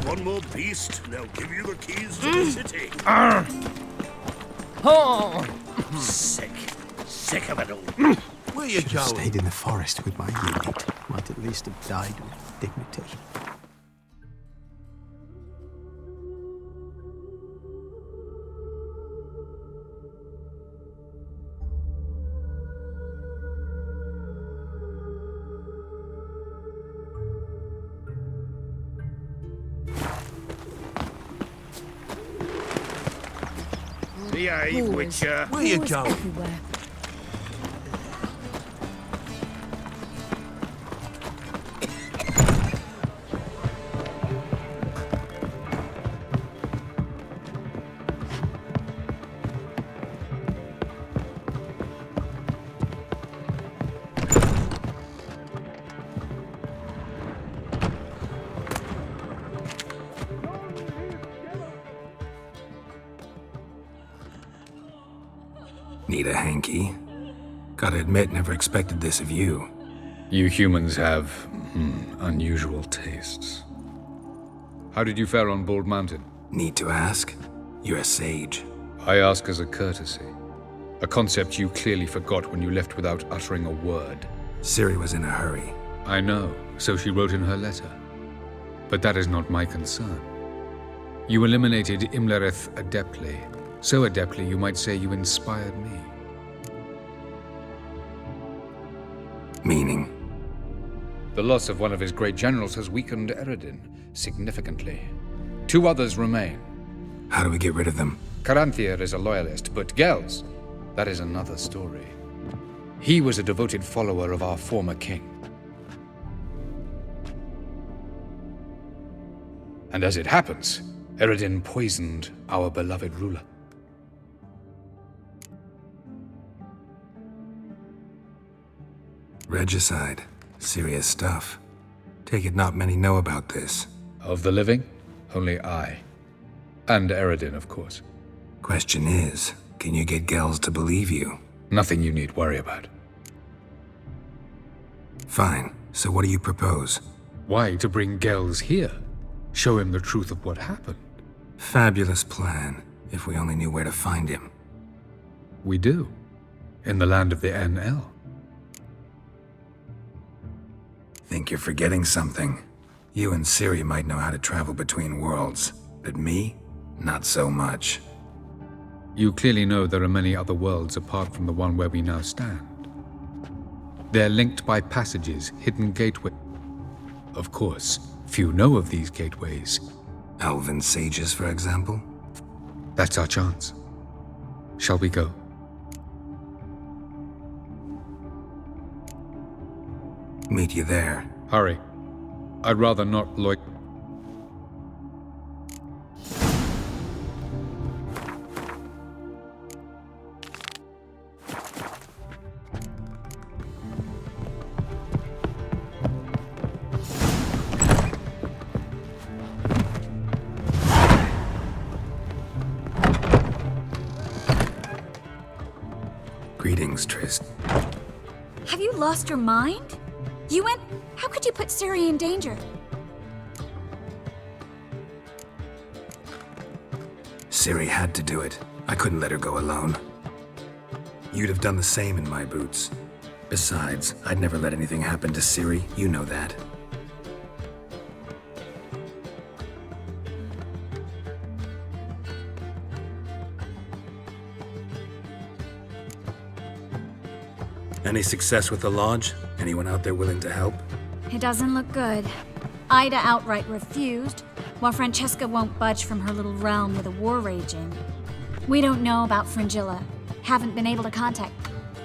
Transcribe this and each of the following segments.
one more beast, and they'll give you the keys to the city. Oh! Sick. Sick of it all. Where you Should have going? stayed in the forest with my unit. Might at least have died with dignity. Behave, Witcher. Where you Wars going? everywhere. Need a hanky? Gotta admit, never expected this of you. You humans have unusual tastes. How did you fare on Bald Mountain? Need to ask? You're a sage. I ask as a courtesy. A concept you clearly forgot when you left without uttering a word. Ciri was in a hurry. I know, so she wrote in her letter. But that is not my concern. You eliminated Imlerith adeptly. So adeptly, you might say you inspired me. Meaning? The loss of one of his great generals has weakened Eredin significantly. 2 others remain. How do we get rid of them? Caranthir is a loyalist, but Gels, that is another story. He was a devoted follower of our former king. And as it happens, Eredin poisoned our beloved ruler. Regicide. Serious stuff. Take it not many know about this. Of the living, only I. And Eredin, of course. Question is, can you get Gels to believe you? Nothing you need worry about. Fine. So what do you propose? Why to bring Gels here? Show him the truth of what happened. Fabulous plan, if we only knew where to find him. We do. In the land of the NL. Think you're forgetting something. You and Ciri might know how to travel between worlds, but me? Not so much. You clearly know there are many other worlds apart from the one where we now stand. They're linked by passages, hidden gateways. Of course, few know of these gateways. Elven sages, for example? That's our chance. Shall we go? Meet you there. Hurry. I'd rather not loiter. Greetings, Trist. Have you lost your mind? You went... How could you put Ciri in danger? Ciri had to do it. I couldn't let her go alone. You'd have done the same in my boots. Besides, I'd never let anything happen to Ciri. You know that. Any success with the lodge? Anyone out there willing to help? It doesn't look good. Ida outright refused, while Francesca won't budge from her little realm with a war raging. We don't know about Fringilla. Haven't been able to contact...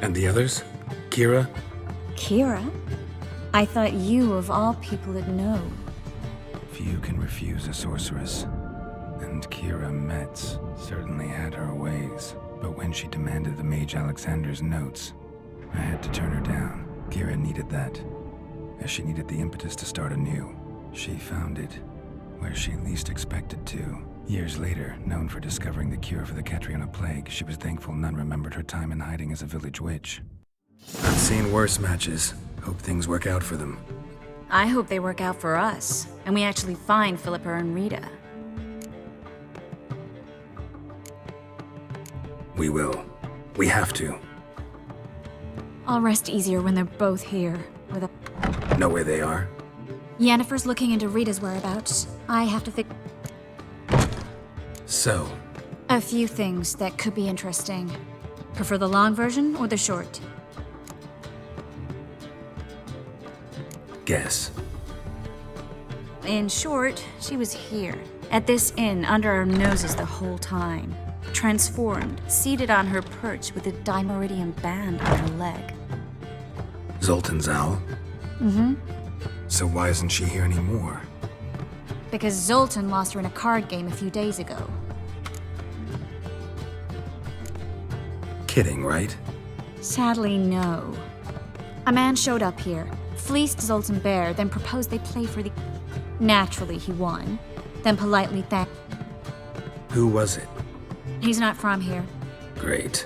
And the others? Kira? Kira? I thought you, of all people, would know. Few can refuse a sorceress. And Kira Metz certainly had her ways. But when she demanded the Mage Alexander's notes, I had to turn her down. Kira needed that, as she needed the impetus to start anew. She found it where she least expected to. Years later, known for discovering the cure for the Catriona plague, she was thankful none remembered her time in hiding as a village witch. I've seen worse matches. Hope things work out for them. I hope they work out for us, and we actually find Philippa and Rita. We will. We have to. I'll rest easier when they're both here, with a... Know where they are? Yennefer's looking into Rita's whereabouts. I have to fix So, a few things that could be interesting. Prefer the long version or the short? guess. In short, she was here, at this inn, under our noses the whole time. Transformed, seated on her perch with a dimeridium band on her leg. Zoltan's owl? Mm-hmm. So why isn't she here anymore? Because Zoltan lost her in a card game a few days ago. Kidding, right? Sadly, no. A man showed up here, fleeced Zoltan bare, then proposed they play for the... Naturally, he won. Then politely thanked... Who was it? He's not from here. Great.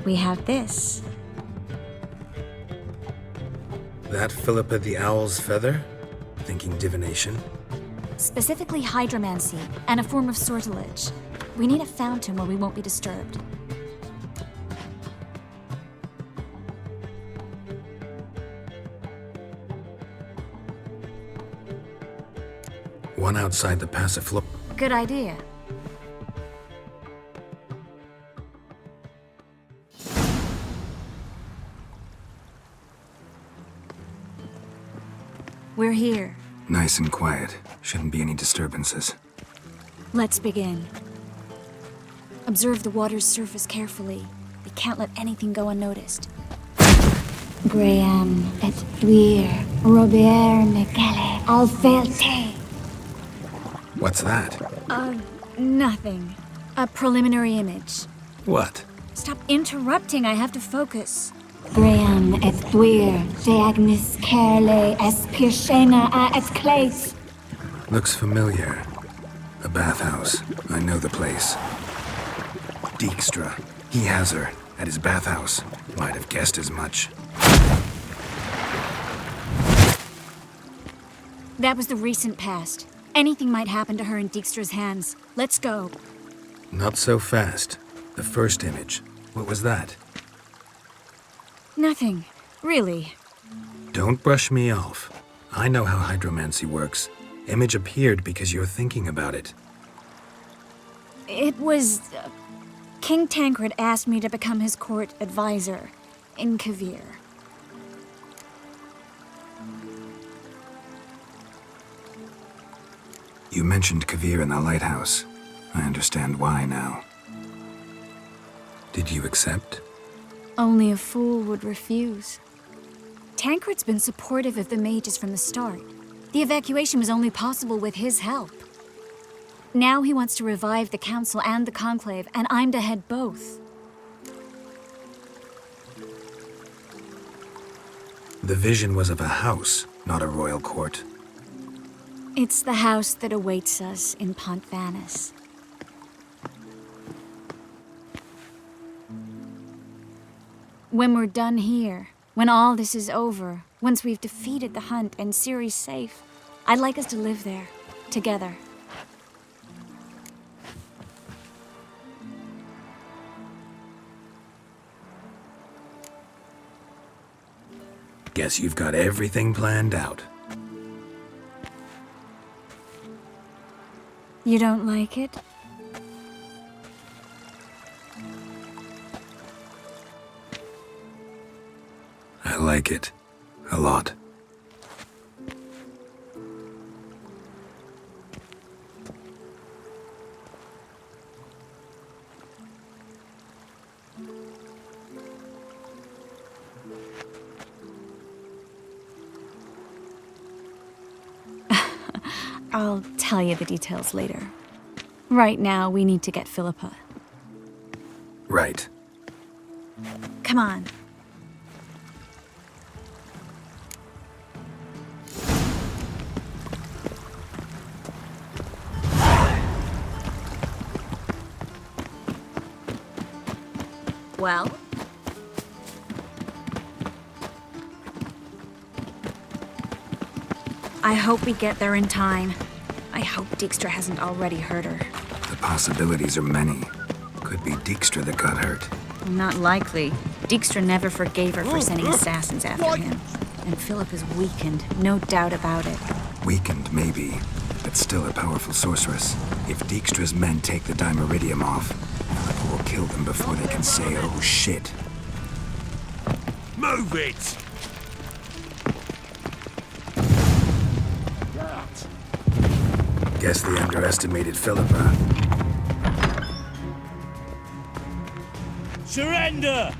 We have this. That Philippa the Owl's feather? Thinking divination? Specifically hydromancy, and a form of sortilege. We need a fountain where we won't be disturbed. One outside the Passiflora. Good idea. We're here. Nice and quiet. Shouldn't be any disturbances. Let's begin. Observe the water's surface carefully. We can't let anything go unnoticed. Graham et Duir, Robert Micale, Alfelte. What's that? Nothing. A preliminary image. What? Stop interrupting, I have to focus. Graham et Duir, Deagnis Kerle, Espirshena a et Clace. Looks familiar. A bathhouse. I know the place. Dijkstra. He has her. At his bathhouse. Might have guessed as much. That was the recent past. Anything might happen to her in Dijkstra's hands. Let's go. Not so fast. The first image. What was that? Nothing. Really. Don't brush me off. I know how hydromancy works. Image appeared because you're thinking about it. It was... King Tancred asked me to become his court advisor in Kavir. You mentioned Kavir in the lighthouse. I understand why now. Did you accept? Only a fool would refuse. Tancred's been supportive of the mages from the start. The evacuation was only possible with his help. Now he wants to revive the council and the conclave, and I'm to head both. The vision was of a house, not a royal court. It's the house that awaits us in Pont Vanis. When we're done here, when all this is over, once we've defeated the hunt and Ciri's safe, I'd like us to live there, together. Guess you've got everything planned out. You don't like it? I like it. A lot. I'll tell you the details later. Right now, we need to get Philippa. Right. Come on. Well? I hope we get there in time. I hope Dijkstra hasn't already hurt her. The possibilities are many. Could be Dijkstra that got hurt. Not likely. Dijkstra never forgave her for sending assassins after him. And Philip is weakened, no doubt about it. Weakened, maybe, but still a powerful sorceress. If Dijkstra's men take the Dimeridium off, Philippa will kill them before they can say, oh shit. Move it! Guess they underestimated Philippa. Surrender!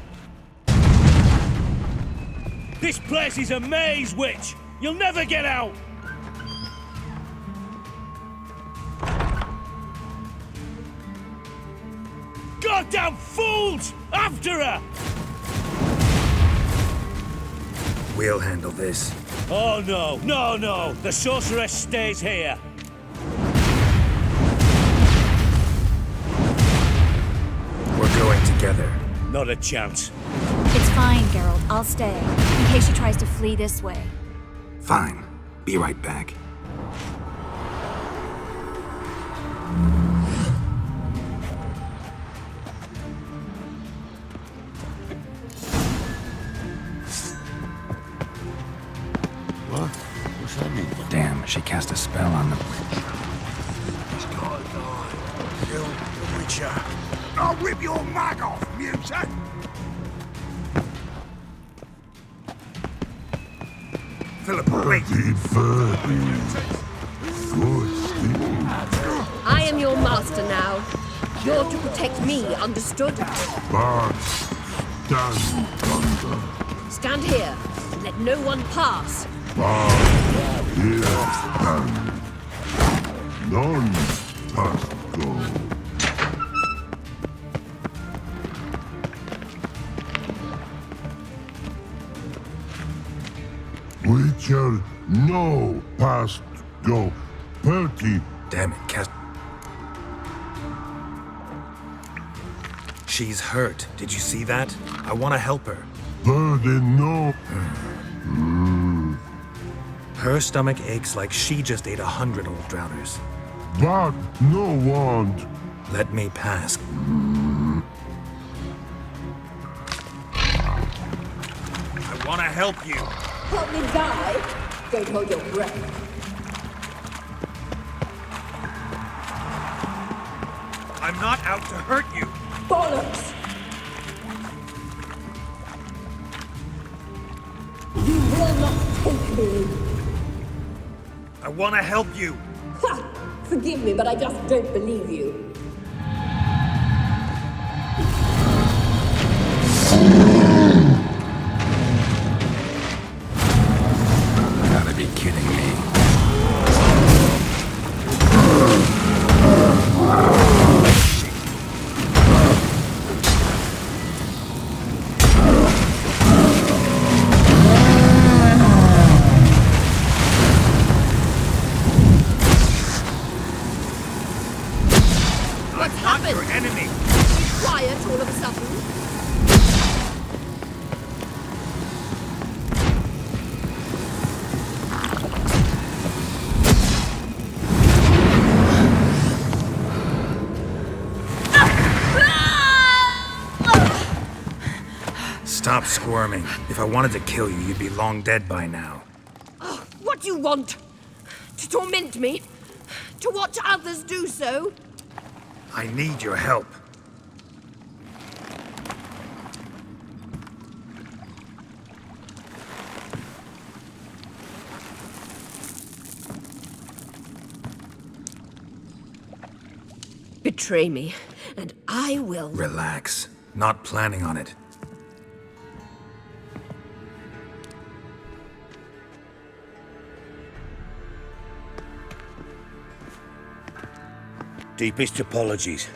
This place is a maze, witch! You'll never get out! Goddamn fools! After her! We'll handle this. Oh no, no, no! The sorceress stays here! We're going together. Not a chance. It's fine, Geralt. I'll stay, in case she tries to flee this way. Fine. Be right back. What? What's that mean? Damn, she cast a spell on them. Kill the Witcher. I'll rip your mag off, mutant! Philip, wait! I am your master now. You're to protect me, understood? Stand here. Let no one pass. None must go. Witcher, no past go. Perky, Damn it, cast... She's hurt. Did you see that? I want to help her. burden, no. Her stomach aches like she just ate 100 old drowners. But no want. Let me pass. I want to help you. Help me die? Don't hold your breath. I'm not out to hurt you. Bollocks! You will not take me. I want to help you. Ha! Forgive me, but I just don't believe you. Gotta be kidding me. What's Not happened? your enemy. Be quiet all of a sudden. Stop squirming. If I wanted to kill you, you'd be long dead by now. What do you want? To torment me? To watch others do so? I need your help. Betray me, and I will. Relax. Not planning on it. Deepest apologies,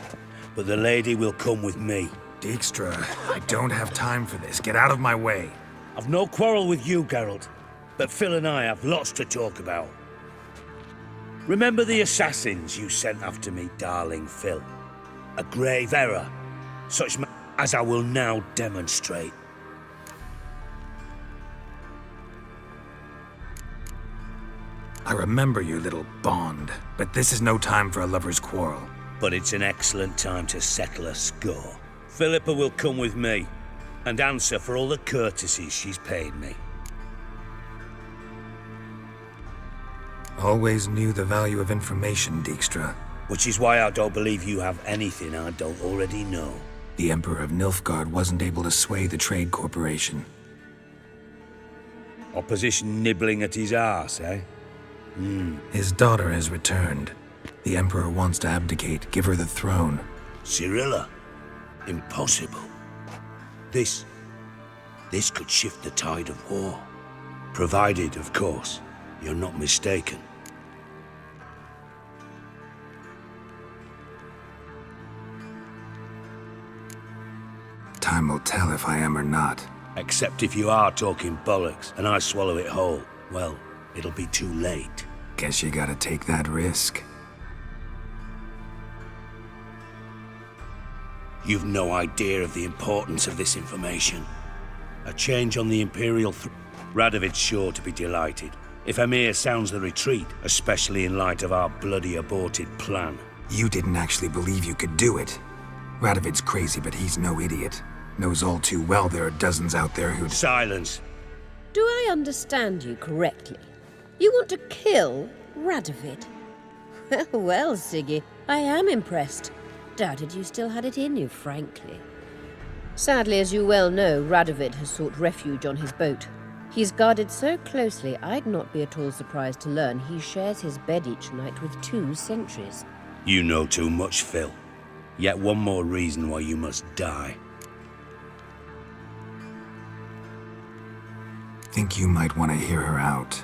but the lady will come with me. Dijkstra, I don't have time for this. Get out of my way. I've no quarrel with you, Geralt, but Phil and I have lots to talk about. Remember the assassins you sent after me, darling Phil? A grave error, such as I will now demonstrate. I remember your little bond, but this is no time for a lover's quarrel. But it's an excellent time to settle a score. Philippa will come with me and answer for all the courtesies she's paid me. Always knew the value of information, Dijkstra. Which is why I don't believe you have anything I don't already know. The Emperor of Nilfgaard wasn't able to sway the Trade Corporation. Opposition nibbling at his arse, eh? His daughter has returned. The Emperor wants to abdicate, give her the throne. Cyrilla? Impossible. This could shift the tide of war. Provided, of course, you're not mistaken. Time will tell if I am or not. Except if you are talking bollocks and I swallow it whole, well, it'll be too late. Guess you gotta take that risk. You've no idea of the importance of this information. A change on the Imperial Radovid's sure to be delighted. If Emir sounds the retreat, especially in light of our bloody aborted plan. You didn't actually believe you could do it. Radovid's crazy, but he's no idiot. Knows all too well there are dozens out there who'd— Silence. Do I understand you correctly? You want to kill Radovid? Well, Siggy, I am impressed. Doubted you still had it in you, frankly. Sadly, as you well know, Radovid has sought refuge on his boat. He's guarded so closely, I'd not be at all surprised to learn he shares his bed each night with 2 sentries. You know too much, Phil. Yet one more reason why you must die. Think you might want to hear her out.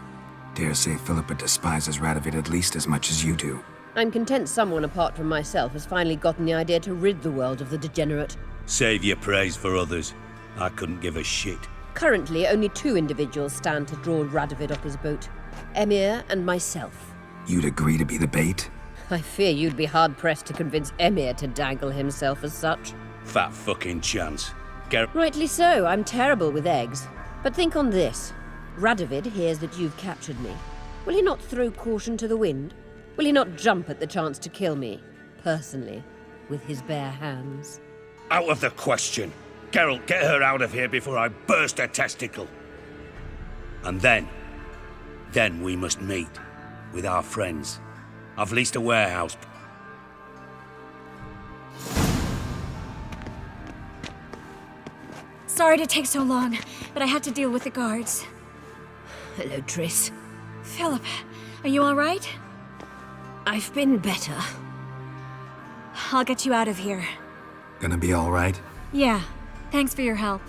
Dare say Philippa despises Radovid at least as much as you do. I'm content someone apart from myself has finally gotten the idea to rid the world of the degenerate. Save your praise for others. I couldn't give a shit. Currently, only 2 individuals stand to draw Radovid off his boat. Emir and myself. You'd agree to be the bait? I fear you'd be hard-pressed to convince Emir to dangle himself as such. Fat fucking chance. Rightly so, I'm terrible with eggs. But think on this. Radovid hears that you've captured me. Will he not throw caution to the wind? Will he not jump at the chance to kill me, personally, with his bare hands? Out of the question. Geralt, get her out of here before I burst her testicle. And then we must meet with our friends. I've leased a warehouse. Sorry to take so long, but I had to deal with the guards. Hello, Triss. Philip, are you all right? I've been better. I'll get you out of here. Gonna be all right? Yeah, thanks for your help.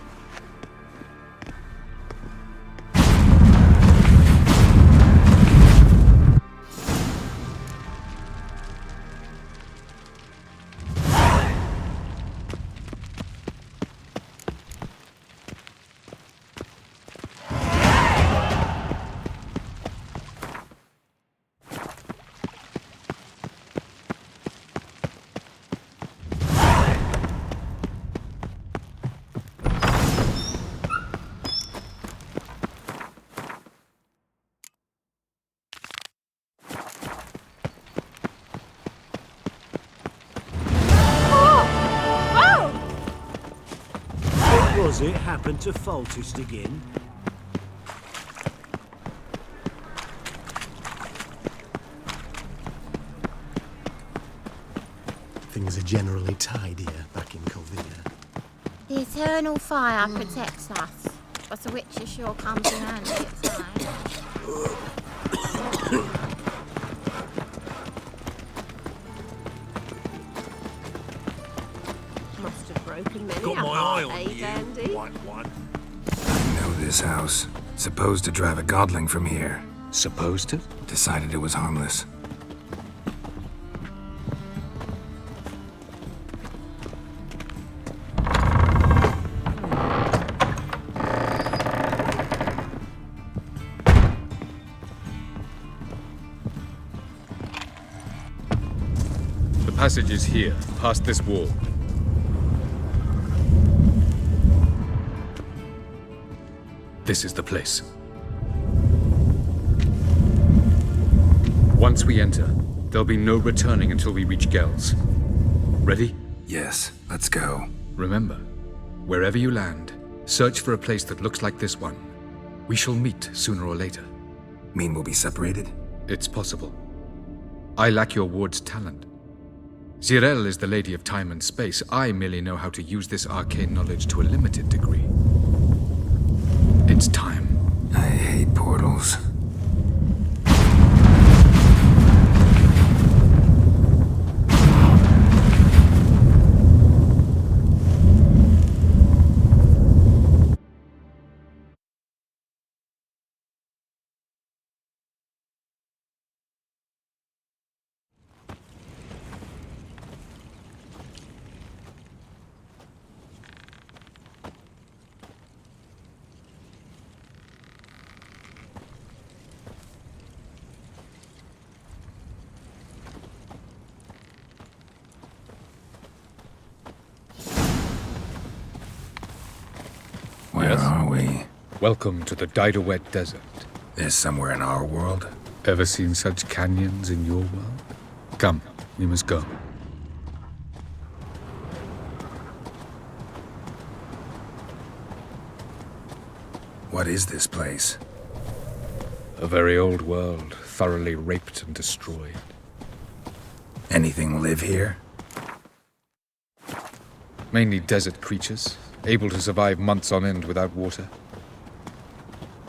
Was it happened to Foltest again? Things are generally tidier back in Calvia. The eternal fire protects us, but the witcher sure comes in handy at times. Must have broken many Got a my heart, eye on eh, you, Dandy? white one. I know this house. Supposed to drive a godling from here. Supposed to? Decided it was harmless. The passage is here, past this wall. This is the place. Once we enter, there'll be no returning until we reach Gels. Ready? Yes, let's go. Remember, wherever you land, search for a place that looks like this one. We shall meet sooner or later. Mean we'll be separated? It's possible. I lack your ward's talent. Zirel is the Lady of Time and Space. I merely know how to use this arcane knowledge to a limited degree. It's time. I hate portals. Where are we? Welcome to the Didowet Desert. This somewhere in our world? Ever seen such canyons in your world? Come, we must go. What is this place? A very old world, thoroughly raped and destroyed. Anything live here? Mainly desert creatures, able to survive months on end without water.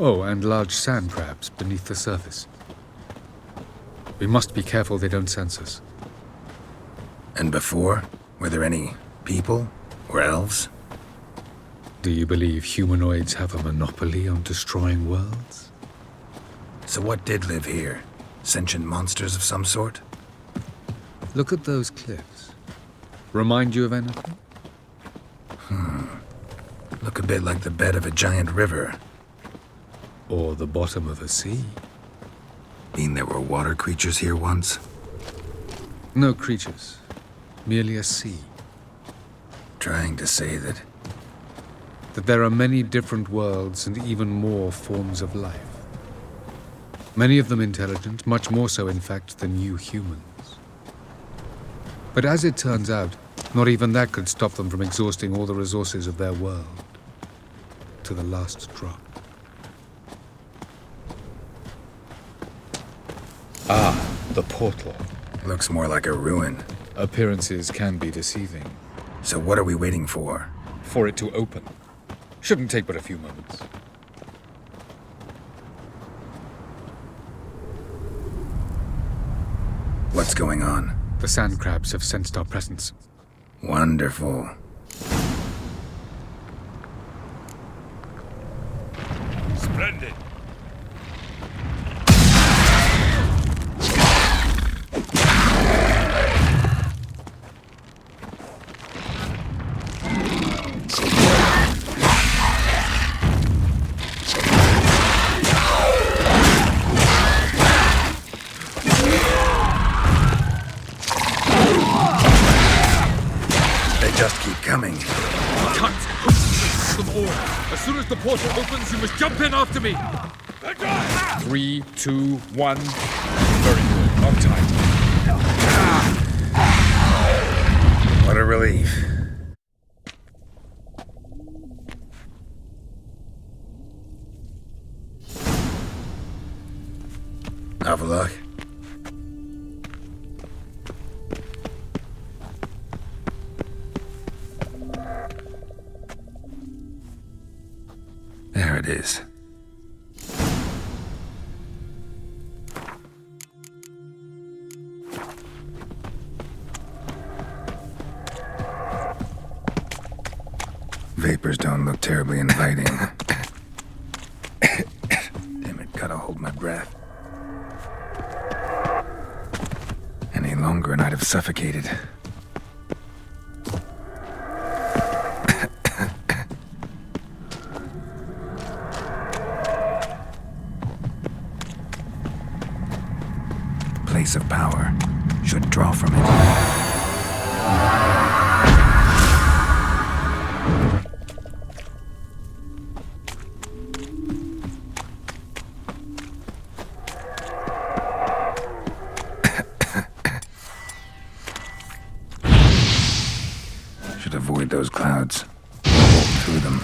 Oh, and large sand crabs beneath the surface. We must be careful they don't sense us. And before? Were there any people? Or elves? Do you believe humanoids have a monopoly on destroying worlds? So what did live here? Sentient monsters of some sort? Look at those cliffs. Remind you of anything? Look a bit like the bed of a giant river. Or the bottom of a sea? Mean there were water creatures here once? No creatures. Merely a sea. Trying to say that There are many different worlds and even more forms of life. Many of them intelligent, much more so in fact than you humans. But as it turns out, not even that could stop them from exhausting all the resources of their world. To the last drop. Ah, the portal. looks more like a ruin. Appearances can be deceiving. So what are we waiting for? For it to open. Shouldn't take but a few moments. What's going on? The sand crabs have sensed our presence. Wonderful. Splendid. They just keep coming. Cut! Them all. As soon as the portal opens, you must jump in after me. 3, 2, 1. Very good. On time. What a relief. Have a look. There it is. Vapors don't look terribly inviting. Damn it, gotta hold my breath. Any longer and I'd have suffocated. Place of power should draw from it. should avoid those clouds. Walk through them.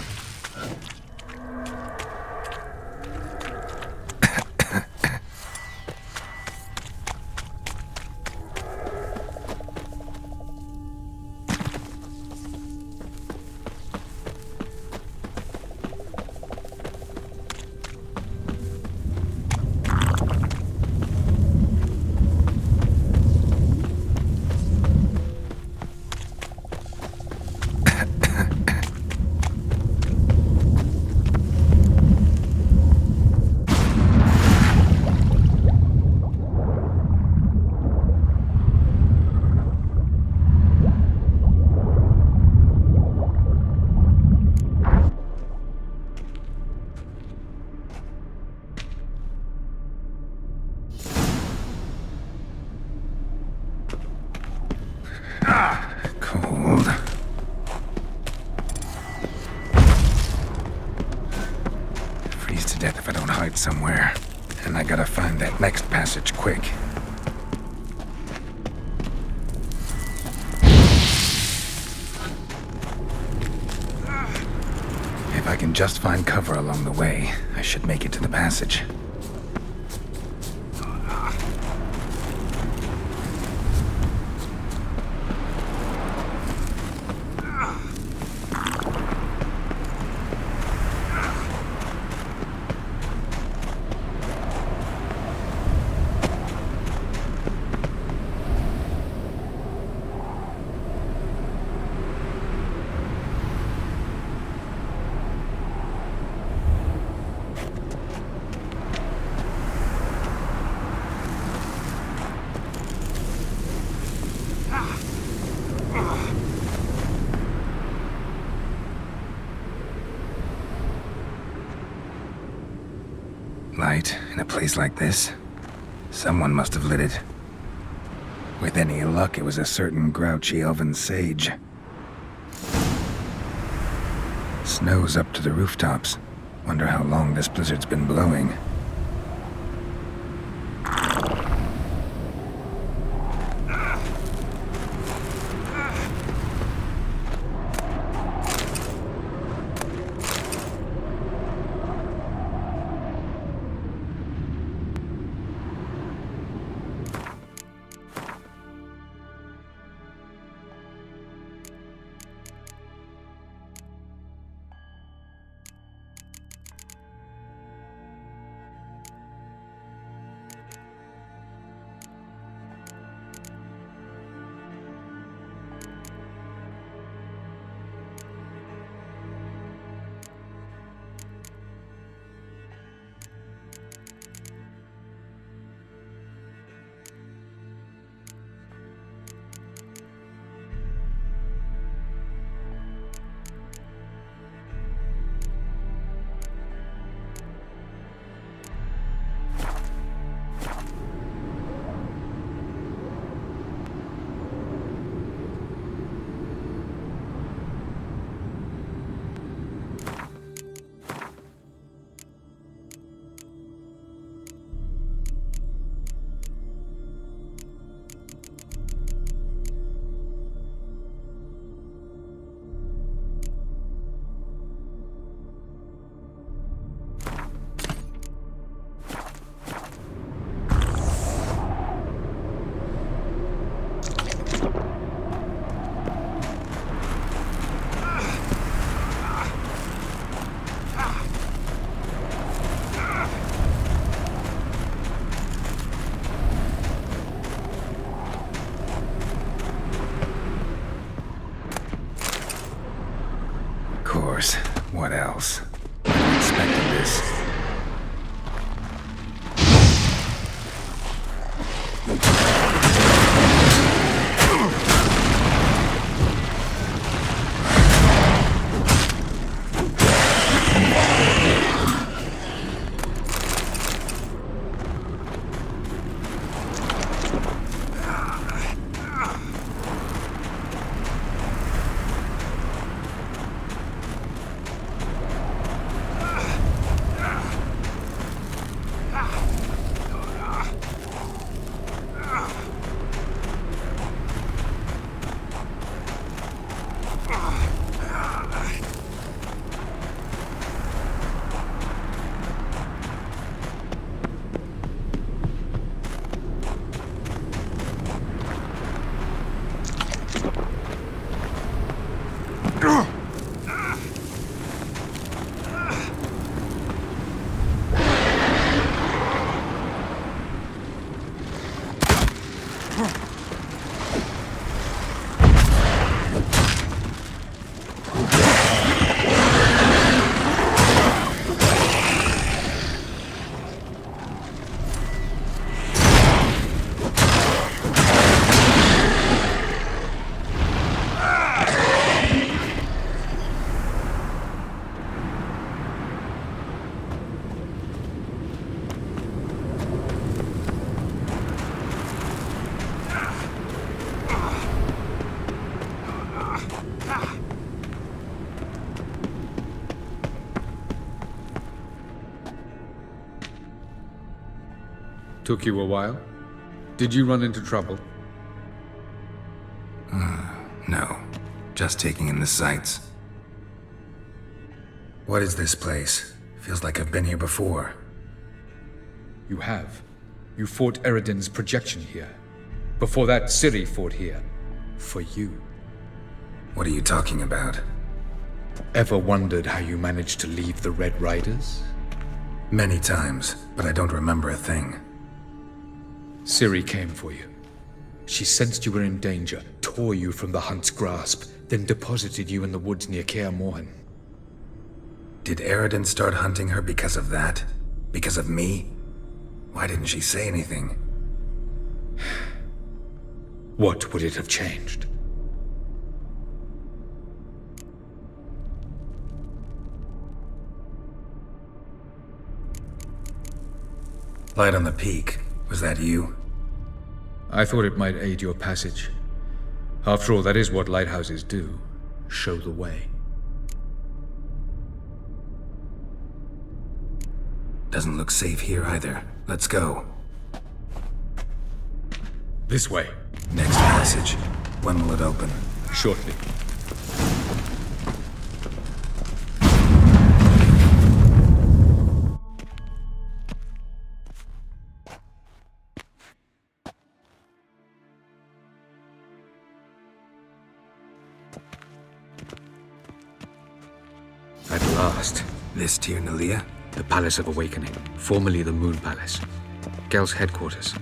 Cold. Freeze to death if I don't hide somewhere. And I gotta find that next passage quick. If I can just find cover along the way, I should make it to the passage. Light in a place like this? Someone must have lit it. With any luck, it was a certain grouchy elven sage. Snow's up to the rooftops. Wonder how long this blizzard's been blowing. What else? I expected this. Took you a while? Did you run into trouble? No. Just taking in the sights. What is this place? Feels like I've been here before. You have. You fought Eridan's projection here. Before that, Ciri fought here. For you. What are you talking about? Ever wondered how you managed to leave the Red Riders? Many times, but I don't remember a thing. Ciri came for you. She sensed you were in danger, tore you from the Hunt's grasp, then deposited you in the woods near Kaer Morhen. Did Eridan start hunting her because of that? Because of me? Why didn't she say anything? What would it have changed? Light on the peak. Was that you? I thought it might aid your passage. After all, that is what lighthouses do. Show the way. Doesn't look safe here either. Let's go. This way. Next passage. When will it open? Shortly. At last. This Tir Nalia? The Palace of Awakening, formerly the Moon Palace. Gel's headquarters.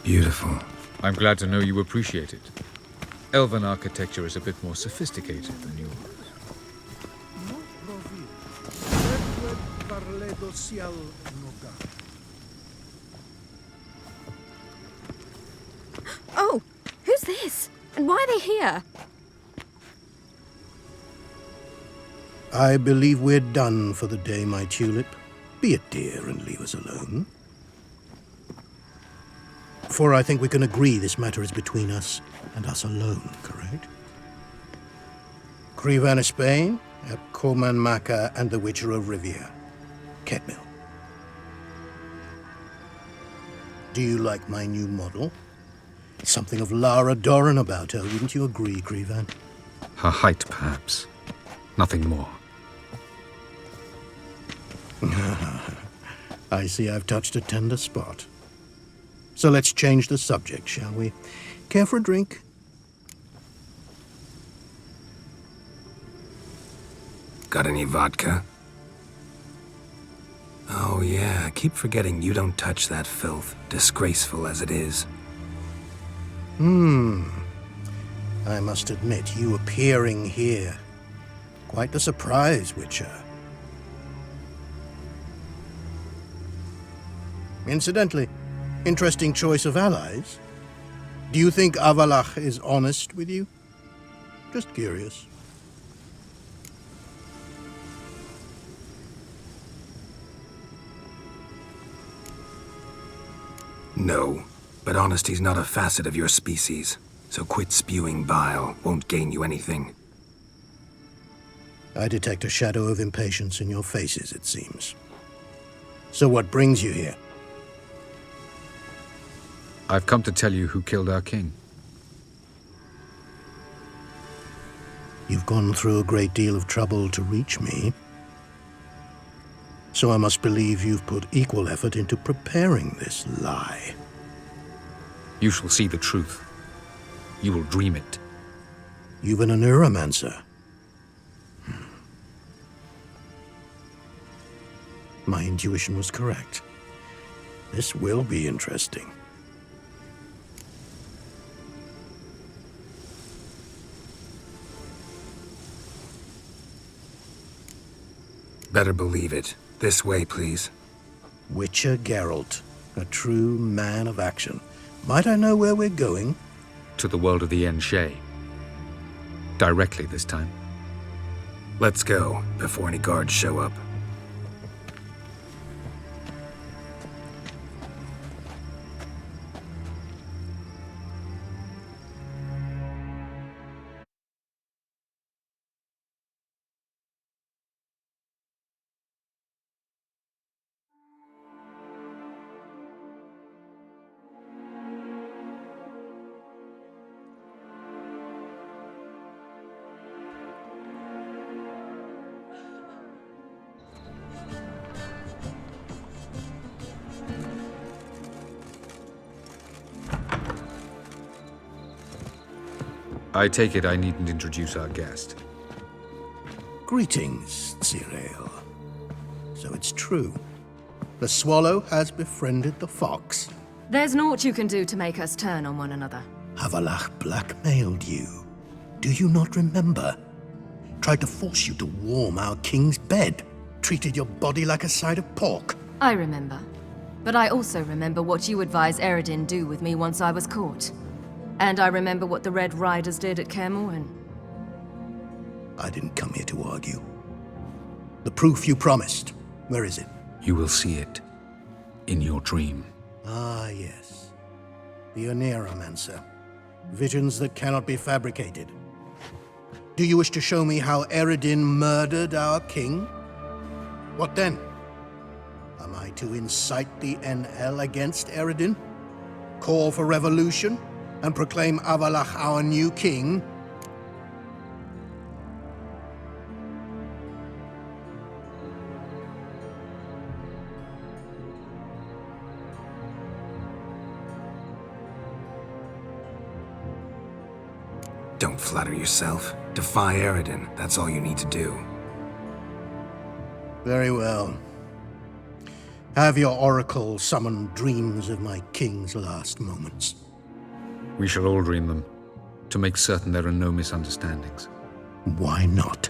Beautiful. I'm glad to know you appreciate it. Elven architecture is a bit more sophisticated than yours. Oh, who's this? And why are they here? I believe we're done for the day, my tulip. Be a dear and leave us alone. For I think we can agree this matter is between us and us alone, correct? Crevan of Spain, Coman Maka, and the Witcher of Rivia. Ketmil. Do you like my new model? Something of Lara Doran about her, wouldn't you agree, Crevan? Her height, perhaps. Nothing more. I see I've touched a tender spot. So let's change the subject, shall we? Care for a drink? Got any vodka? Oh yeah, I keep forgetting you don't touch that filth, disgraceful as it is. I must admit, you appearing here. Quite the surprise, Witcher. Incidentally, interesting choice of allies. Do you think Avalach is honest with you? Just curious. No, but honesty's not a facet of your species. So quit spewing bile, won't gain you anything. I detect a shadow of impatience in your faces, it seems. So what brings you here? I've come to tell you who killed our king. You've gone through a great deal of trouble to reach me, so I must believe you've put equal effort into preparing this lie. You shall see the truth. You will dream it. You've been a neuromancer. My intuition was correct. This will be interesting. Better believe it. This way, please. Witcher Geralt, a true man of action. Might I know where we're going? To the world of the Enshe. Directly this time. Let's go, before any guards show up. I take it I needn't introduce our guest. Greetings, Cyril. So it's true. The swallow has befriended the fox. There's naught you can do to make us turn on one another. Havalach blackmailed you. Do you not remember? Tried to force you to warm our king's bed. Treated your body like a side of pork. I remember. But I also remember what you advised Eredin do with me once I was caught. And I remember what the Red Riders did at Kaer Morhen. I didn't come here to argue. The proof you promised, where is it? You will see it. In your dream. Ah, yes. The Oneiromancer. Visions that cannot be fabricated. Do you wish to show me how Eredin murdered our king? What then? Am I to incite the NL against Eredin? Call for revolution? And proclaim Avalach our new king? Don't flatter yourself. Defy Eredin. That's all you need to do. Very well. Have your oracle summon dreams of my king's last moments. We shall all dream them, to make certain there are no misunderstandings. Why not?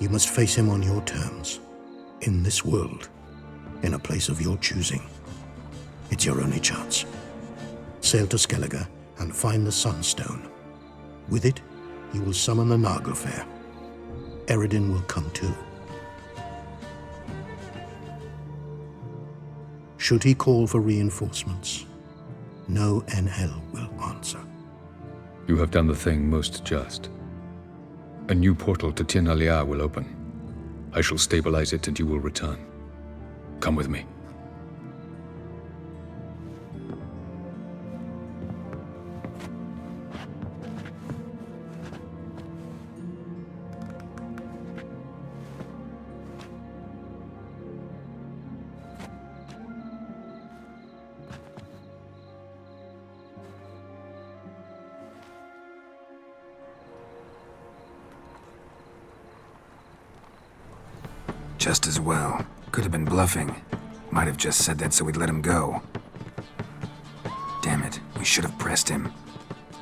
You must face him on your terms, in this world, in a place of your choosing. It's your only chance. Sail to Skellige and find the Sunstone. With it, you will summon the Nagelfair. Eredin will come too. Should he call for reinforcements, no NL will answer. You have done the thing most just. A new portal to Tir na Liar will open. I shall stabilize it and you will return. Come with me. Just as well. Could have been bluffing. Might have just said that so we'd let him go. Damn it, we should have pressed him.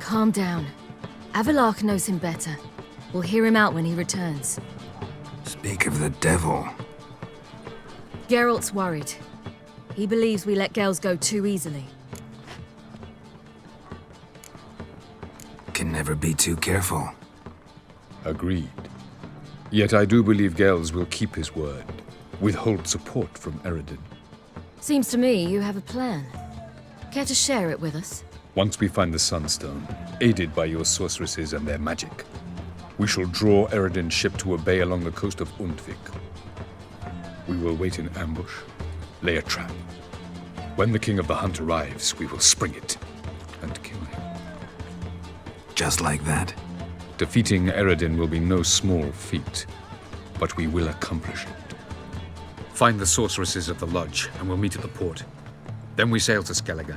Calm down. Avalok knows him better. We'll hear him out when he returns. Speak of the devil. Geralt's worried. He believes we let girls go too easily. Can never be too careful. Agreed. Yet I do believe Gels will keep his word, withhold support from Eredin. Seems to me you have a plan. Care to share it with us? Once we find the Sunstone, aided by your sorceresses and their magic, we shall draw Eredin's ship to a bay along the coast of Undvik. We will wait in ambush, lay a trap. When the King of the Hunt arrives, we will spring it and kill him. Just like that? Defeating Eredin will be no small feat, but we will accomplish it. Find the sorceresses of the lodge, and we'll meet at the port. Then we sail to Skellige.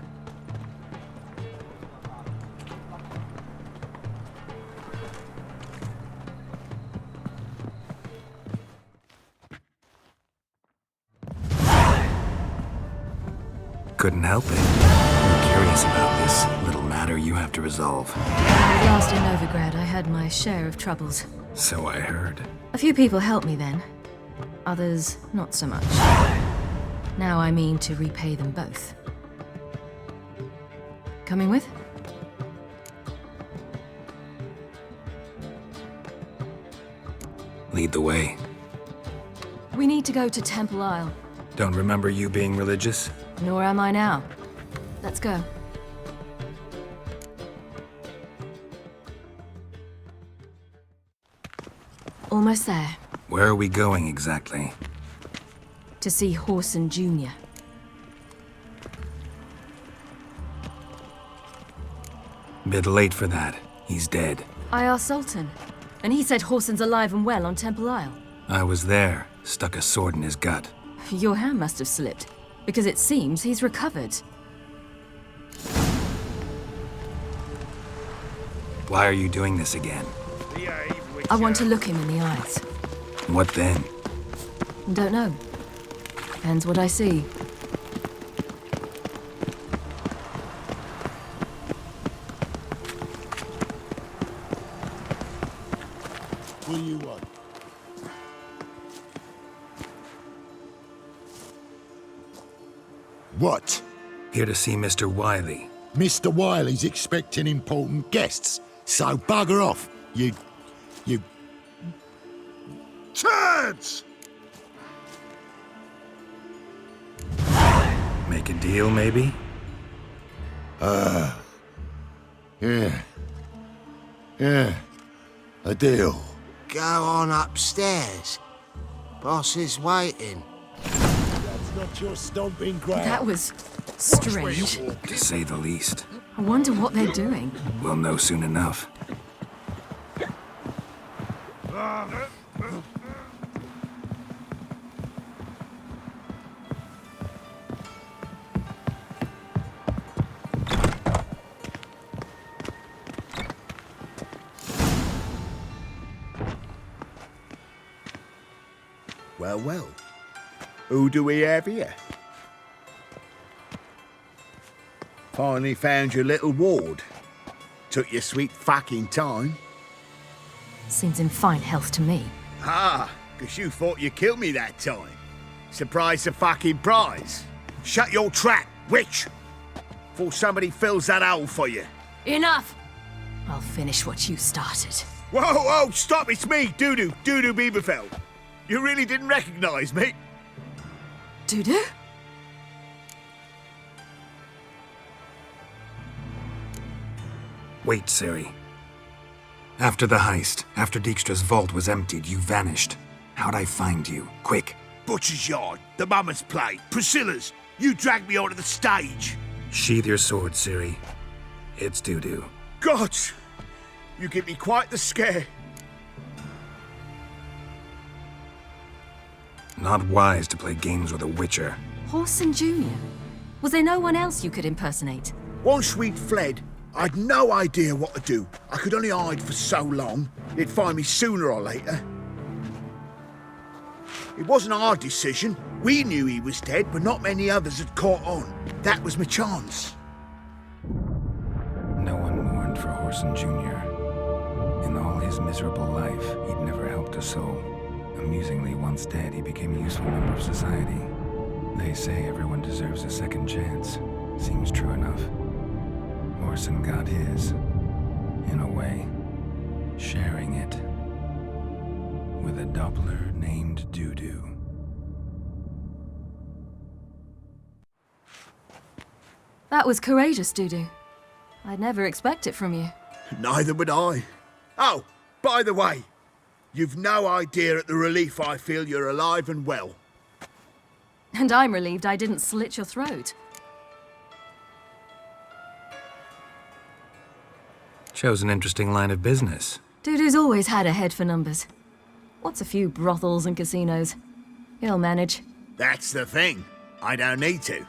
Couldn't help it. I'm curious about this little matter you have to resolve. Last in Novigrad, I had my share of troubles. So I heard. A few people helped me then. Others, not so much. Now I mean to repay them both. Coming with? Lead the way. We need to go to Temple Isle. Don't remember you being religious? Nor am I now. Let's go. Almost there. Where are we going exactly? To see Horson Jr. Bit late for that. He's dead. I asked Sultan, and he said Horson's alive and well on Temple Isle. I was there. Stuck a sword in his gut. Your hand must have slipped, because it seems he's recovered. Why are you doing this again? I want to look him in the eyes. What then? Don't know. Depends what I see. What do you want? What? Here to see Mr. Wiley. Mr. Wiley's expecting important guests, so bugger off, you... Turds! Make a deal, maybe? Yeah. A deal. Go on upstairs. Boss is waiting. That's not your stomping ground. That was strange. To say the least. I wonder what they're doing. We'll know soon enough. Well. Who do we have here? Finally found your little ward. Took your sweet fucking time. Seems in fine health to me. Ah, 'cause you thought you killed me that time. Surprise the fucking prize. Shut your trap, witch! Before somebody fills that hole for you. Enough! I'll finish what you started. Whoa, stop, it's me, Dudu Bieberfeld. You really didn't recognize me? Dudu? Wait, Ciri. After the heist, after Dijkstra's vault was emptied, you vanished. How'd I find you? Quick. Butcher's Yard, the Mama's Plate, Priscilla's. You dragged me onto the stage. Sheathe your sword, Ciri. It's Dudu. Gods! You give me quite the scare. Not wise to play games with a witcher. Horson Jr. Was there no one else you could impersonate? Once we'd fled, I'd no idea what to do. I could only hide for so long. They'd find me sooner or later. It wasn't our decision. We knew he was dead, but not many others had caught on. That was my chance. No one mourned for Horson Jr. In all his miserable life, he'd never helped a soul. Amusingly, once dead, he became a useful member of society. They say everyone deserves a second chance. Seems true enough. Horson got his, in a way, sharing it with a Doppler named Doo-Doo. That was courageous, Doo-Doo. I'd never expect it from you. Neither would I. Oh, by the way, you've no idea at the relief I feel you're alive and well. And I'm relieved I didn't slit your throat. Chose an interesting line of business. Doo-Doo's always had a head for numbers. What's a few brothels and casinos? He'll manage. That's the thing. I don't need to.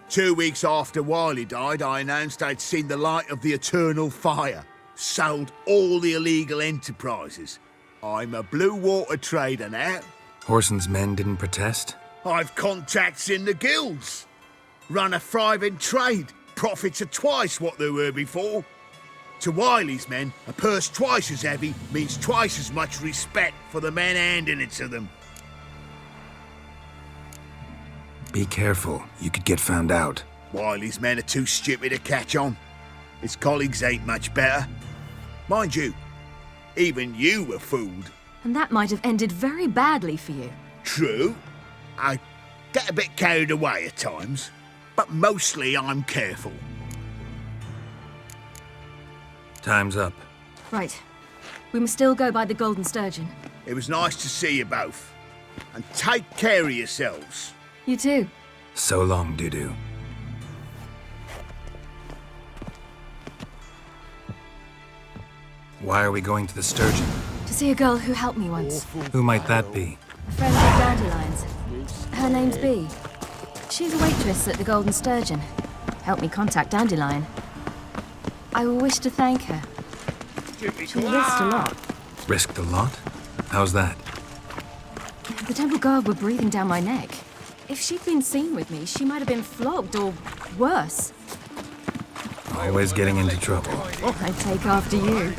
2 weeks after Wiley died, I announced I'd seen the light of the eternal fire. Sold all the illegal enterprises. I'm a blue water trader now. Horson's men didn't protest? I've contacts in the guilds. Run a thriving trade. Profits are twice what they were before. To Wiley's men, a purse twice as heavy means twice as much respect for the men handing it to them. Be careful, you could get found out. Wiley's men are too stupid to catch on. His colleagues ain't much better. Mind you, even you were fooled. And that might have ended very badly for you. True. I get a bit carried away at times, but mostly I'm careful. Time's up. Right. We must still go by the Golden Sturgeon. It was nice to see you both. And take care of yourselves. You too. So long, Doo-Doo. Why are we going to the Sturgeon? To see a girl who helped me once. Who might that be? A friend of Dandelion's. Her name's Bee. She's a waitress at the Golden Sturgeon. Helped me contact Dandelion. I wish to thank her. She risked a lot. Risked a lot? How's that? The temple guard were breathing down my neck. If she'd been seen with me, she might have been flogged or worse. Always getting into trouble. I take after you.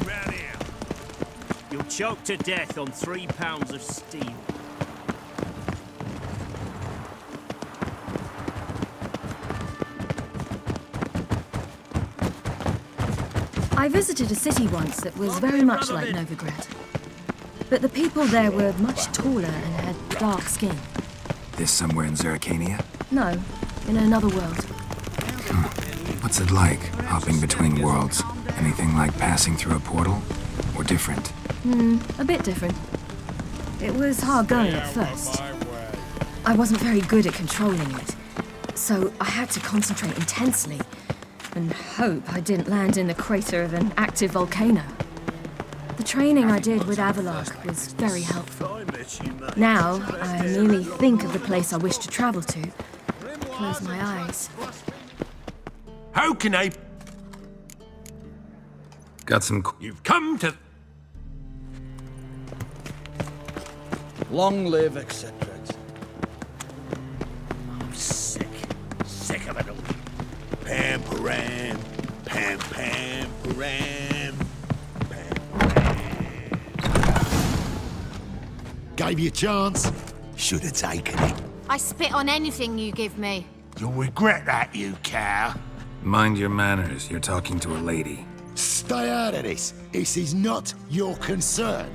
You'll choke to death on 3 pounds of steel. I visited a city once that was very much like Novigrad. But the people there were much taller and had dark skin. This somewhere in Zerrikania? No, in another world. What's it like, hopping between worlds? Anything like passing through a portal? Or different? A bit different. It was hard going at first. I wasn't very good at controlling it, so I had to concentrate intensely and hope I didn't land in the crater of an active volcano. The training I did with Avalok was very helpful. Now, I merely think of the place I wish to travel to, close my eyes. How can I... Got some... You've come to... Long live, etc. I'm sick. Sick of it all. Pam, param. Pam, pam, param. Gave you a chance. Should have taken it. I spit on anything you give me. You'll regret that, you cow. Mind your manners, you're talking to a lady. Stay out of this. This is not your concern.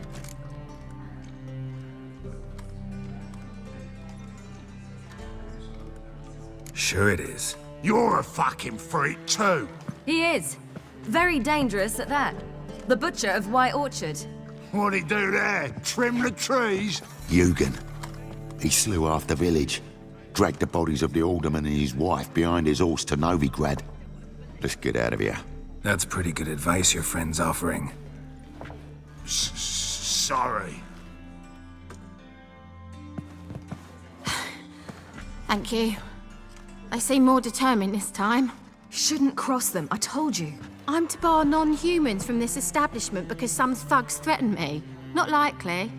Sure it is. You're a fucking freak too. He is. Very dangerous at that. The butcher of White Orchard. What'd he do there? Trim the trees? Eugen. He slew half the village. Dragged the bodies of the alderman and his wife behind his horse to Novigrad. Let's get out of here. That's pretty good advice your friend's offering. Sorry. Thank you. They seem more determined this time. Shouldn't cross them, I told you. I'm to bar non-humans from this establishment because some thugs threaten me. Not likely.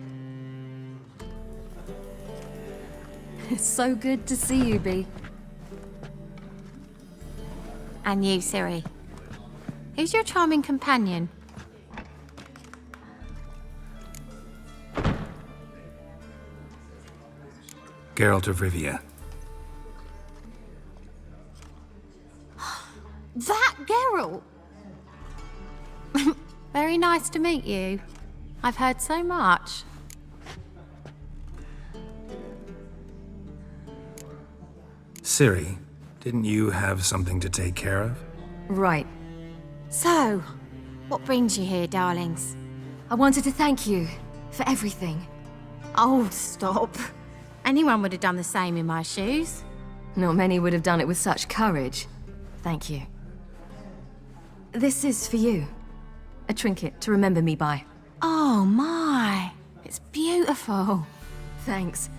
It's so good to see you, Bee. And you, Ciri. Who's your charming companion? Geralt of Rivia. That Geralt! Very nice to meet you. I've heard so much. Ciri, didn't you have something to take care of? Right. So, what brings you here, darlings? I wanted to thank you for everything. Oh, stop. Anyone would have done the same in my shoes. Not many would have done it with such courage. Thank you. This is for you. A trinket to remember me by. Oh my, it's beautiful. Thanks.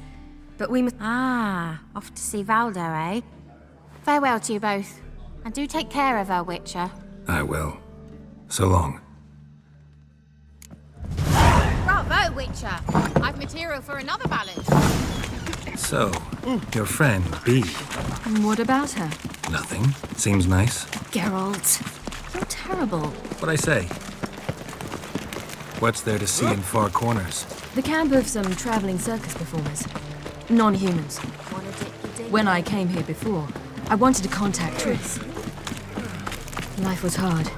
But we must... Ah, off to see Valdo, eh? Farewell to you both. And do take care of her, Witcher. I will. So long. Bravo, Witcher! I've material for another ballad. So, your friend, Bee. What about her? Nothing. Seems nice. Geralt, you're terrible. What'd I say? What's there to see in far corners? The camp of some traveling circus performers. Non-humans. When I came here before, I wanted to contact Triss. Life was hard.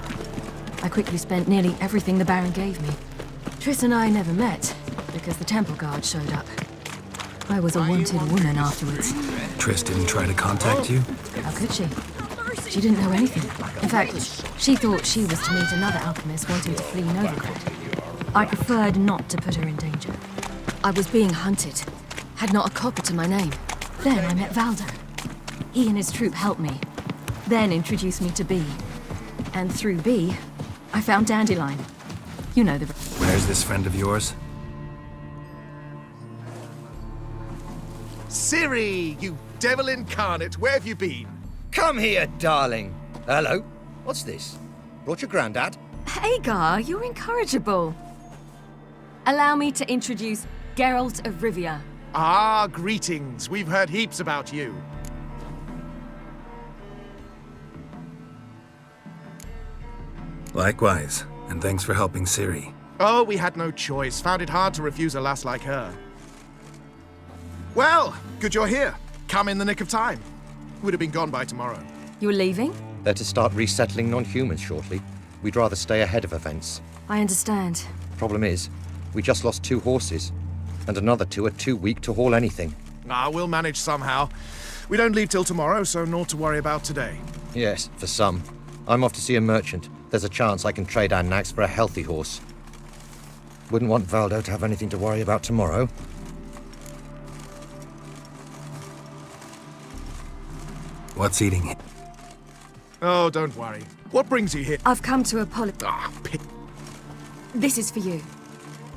I quickly spent nearly everything the Baron gave me. Triss and I never met, because the temple guard showed up. I was a wanted woman afterwards. Triss didn't try to contact you? How could she? She didn't know anything. In fact, she thought she was to meet another alchemist wanting to flee Novigrad. I preferred not to put her in danger. I was being hunted. Had not a copper to my name. Then I met Valdo. He and his troop helped me. Then introduced me to Bee. And through Bee, I found Dandelion. You know the... Where's this friend of yours? Ciri, you devil incarnate, where have you been? Come here, darling. Hello. What's this? Brought your granddad? Hagar, you're incorrigible. Allow me to introduce Geralt of Rivia. Ah, greetings. We've heard heaps about you. Likewise, and thanks for helping Ciri. Oh, we had no choice. Found it hard to refuse a lass like her. Well, good you're here. Come in the nick of time. Would have been gone by tomorrow. You're leaving? They're to start resettling non-humans shortly. We'd rather stay ahead of events. I understand. Problem is, we just lost 2 horses, and another 2 are too weak to haul anything. Ah, we'll manage somehow. We don't leave till tomorrow, so naught to worry about today. Yes, for some. I'm off to see a merchant. There's a chance I can trade our nags for a healthy horse. Wouldn't want Valdo to have anything to worry about tomorrow. What's eating it? Oh, don't worry. What brings you here? I've come to apologize. Ah, This is for you.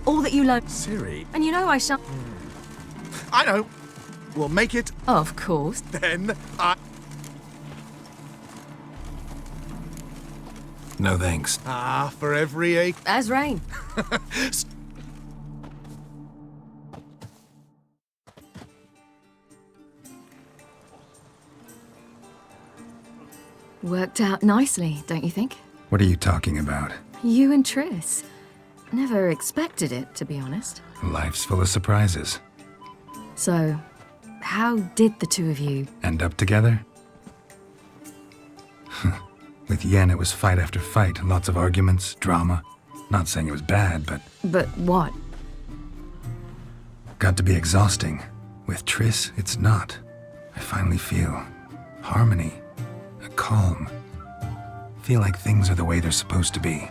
All that you learned. Ciri? And you know I shall... I know. We'll make it... Of course. Then I... No thanks. Ah, for every ache... As rain. Worked out nicely, don't you think? What are you talking about? You and Triss. Never expected it, to be honest. Life's full of surprises. So, how did the two of you... End up together? With Yen, it was fight after fight. Lots of arguments, drama. Not saying it was bad, but... But what? Got to be exhausting. With Triss, it's not. I finally feel harmony. A calm. Feel like things are the way they're supposed to be.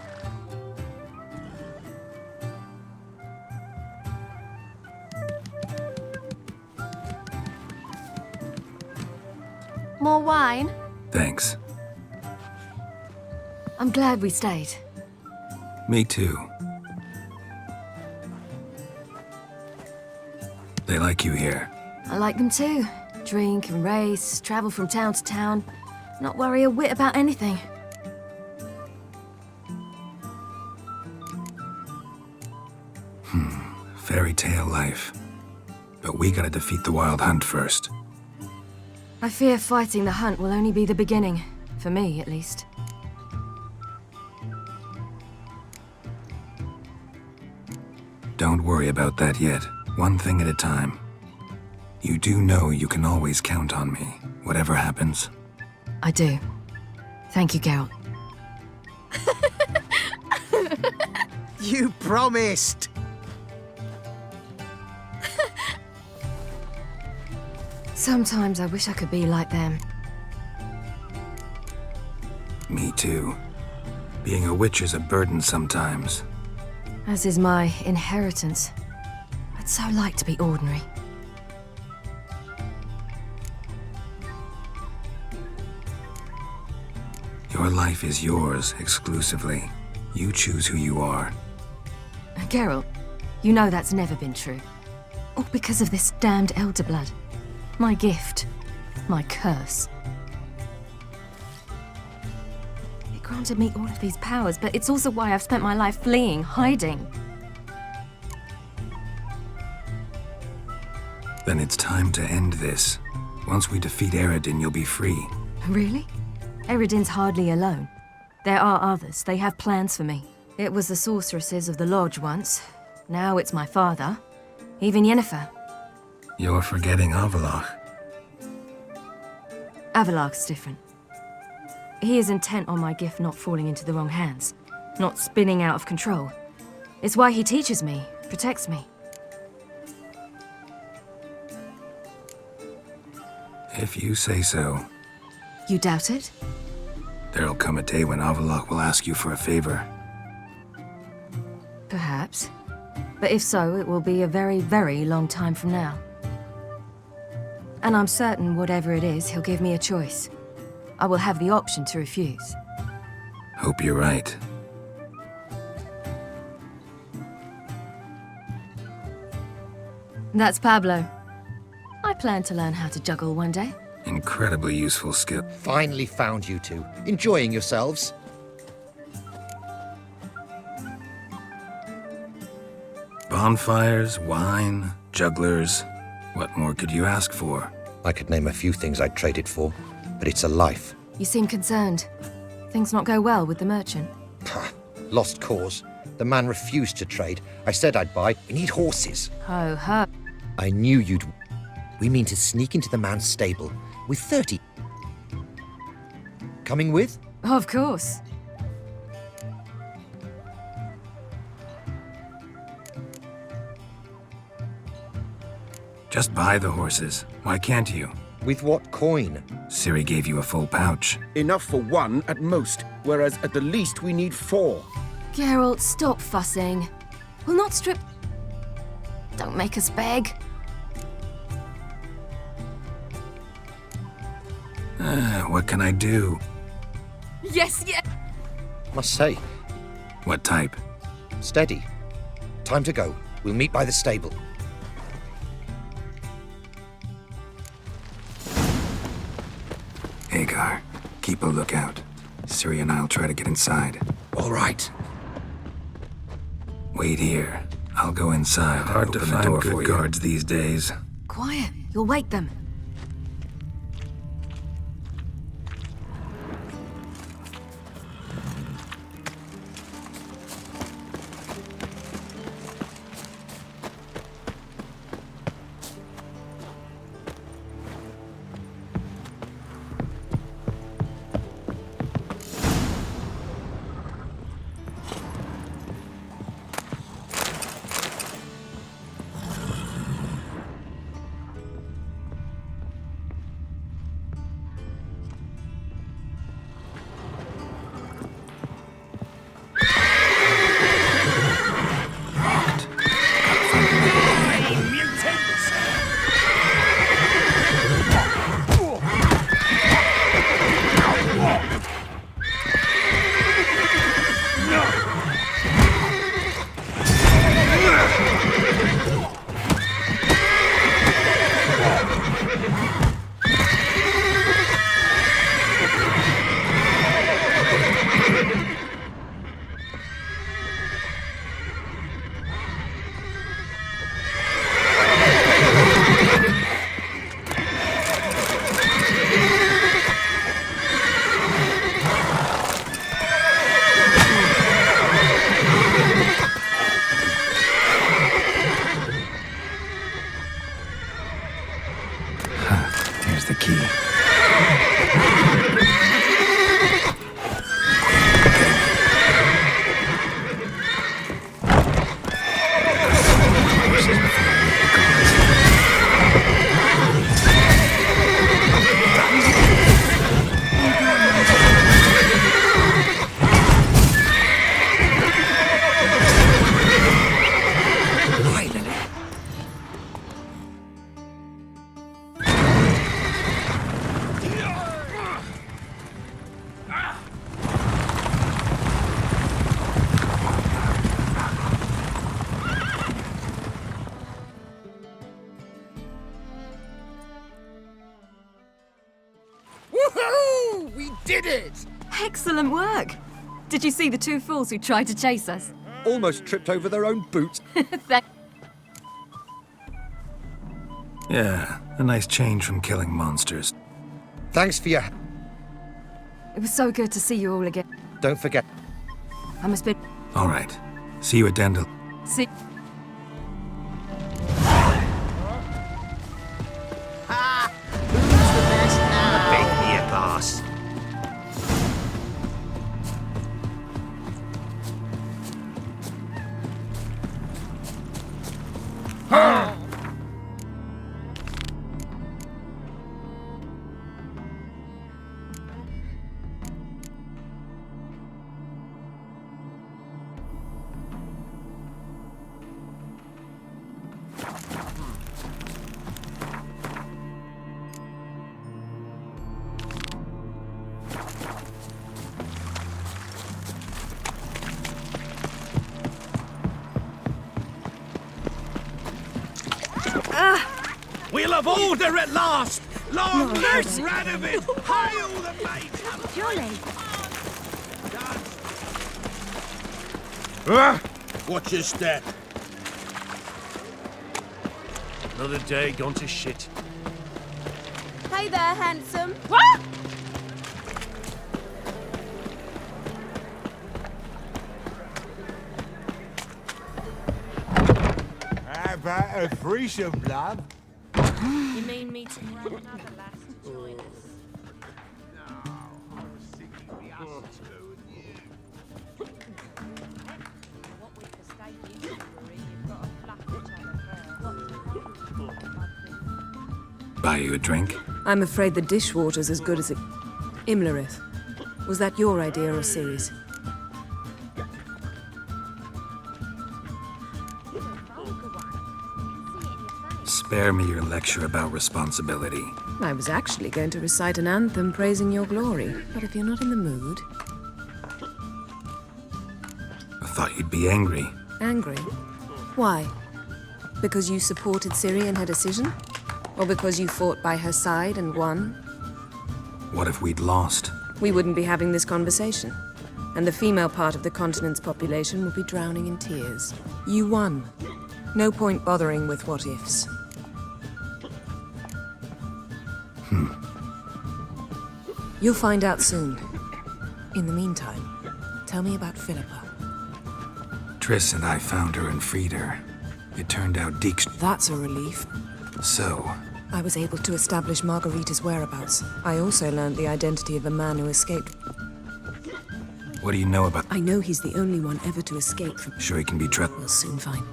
More wine? Thanks. I'm glad we stayed. Me too. They like you here. I like them too. Drink and race, travel from town to town. Not worry a whit about anything. Fairy tale life. But we gotta defeat the Wild Hunt first. I fear fighting the hunt will only be the beginning. For me, at least. Don't worry about that yet. One thing at a time. You do know you can always count on me, whatever happens. I do. Thank you, Geralt. You promised! Sometimes I wish I could be like them. Me too. Being a witch is a burden sometimes. As is my inheritance. I'd so like to be ordinary. Your life is yours, exclusively. You choose who you are. Geralt, you know that's never been true. All because of this damned Elder Blood. My gift. My curse. It granted me all of these powers, but it's also why I've spent my life fleeing, hiding. Then it's time to end this. Once we defeat Eredin, you'll be free. Really? Eredin's hardly alone. There are others. They have plans for me. It was the sorceresses of the Lodge once. Now it's my father. Even Yennefer. You're forgetting Avallac'h. Avallac'h's different. He is intent on my gift not falling into the wrong hands. Not spinning out of control. It's why he teaches me, protects me. If you say so. You doubt it? There'll come a day when Avallac'h will ask you for a favor. Perhaps. But if so, it will be a very, very long time from now. And I'm certain whatever it is, he'll give me a choice. I will have the option to refuse. Hope you're right. That's Pablo. I plan to learn how to juggle one day. Incredibly useful skill. Finally found you two. Enjoying yourselves? Bonfires, wine, jugglers. What more could you ask for? I could name a few things I'd trade it for, but it's a life. You seem concerned. Things not go well with the merchant. Lost cause. The man refused to trade. I said I'd buy. We need horses. Ho, ho. I knew you'd... We mean to sneak into the man's stable with 30. Coming with? Of course. Just buy the horses. Why can't you? With what coin? Ciri gave you a full pouch. Enough for one at most, whereas at the least we need 4. Geralt, stop fussing. We'll not strip... Don't make us beg. What can I do? Yes, yes! Must say. What type? Steady. Time to go. We'll meet by the stable. Hagar, keep a lookout. Ciri and I'll try to get inside. All right. Wait here. I'll go inside. Hard to Open the find door good for guards these days. Quiet. You'll wake them. Woohoo! We did it! Excellent work! Did you see the two fools who tried to chase us? Almost tripped over their own boots. Yeah, a nice change from killing monsters. Thanks for your... It was so good to see you all again. Don't forget. I must be... All right. See you at Dendel. See... Ha! Who's the best now? Beat me, boss. We'll have order at last! Long live Radovid! Hail the mate! Jolly. Watch your step. Another day gone to shit. Hey there, handsome. How about a threesome, love? You mean meeting another lass to join us? Buy you a drink? I'm afraid the dishwater's as good as it... Imlerith, was that your idea or Ciri's? Spare me your lecture about responsibility. I was actually going to recite an anthem praising your glory, but if you're not in the mood... I thought you'd be angry. Angry? Why? Because you supported Ciri in her decision? Or because you fought by her side and won? What if we'd lost? We wouldn't be having this conversation. And the female part of the continent's population would be drowning in tears. You won. No point bothering with what-ifs. You'll find out soon. In the meantime, tell me about Philippa. Triss and I found her and freed her. It turned out Deek's... That's a relief. So... I was able to establish Margarita's whereabouts. I also learned the identity of a man who escaped. What do you know about... I know he's the only one ever to escape from... Sure he can be trusted? We'll soon find.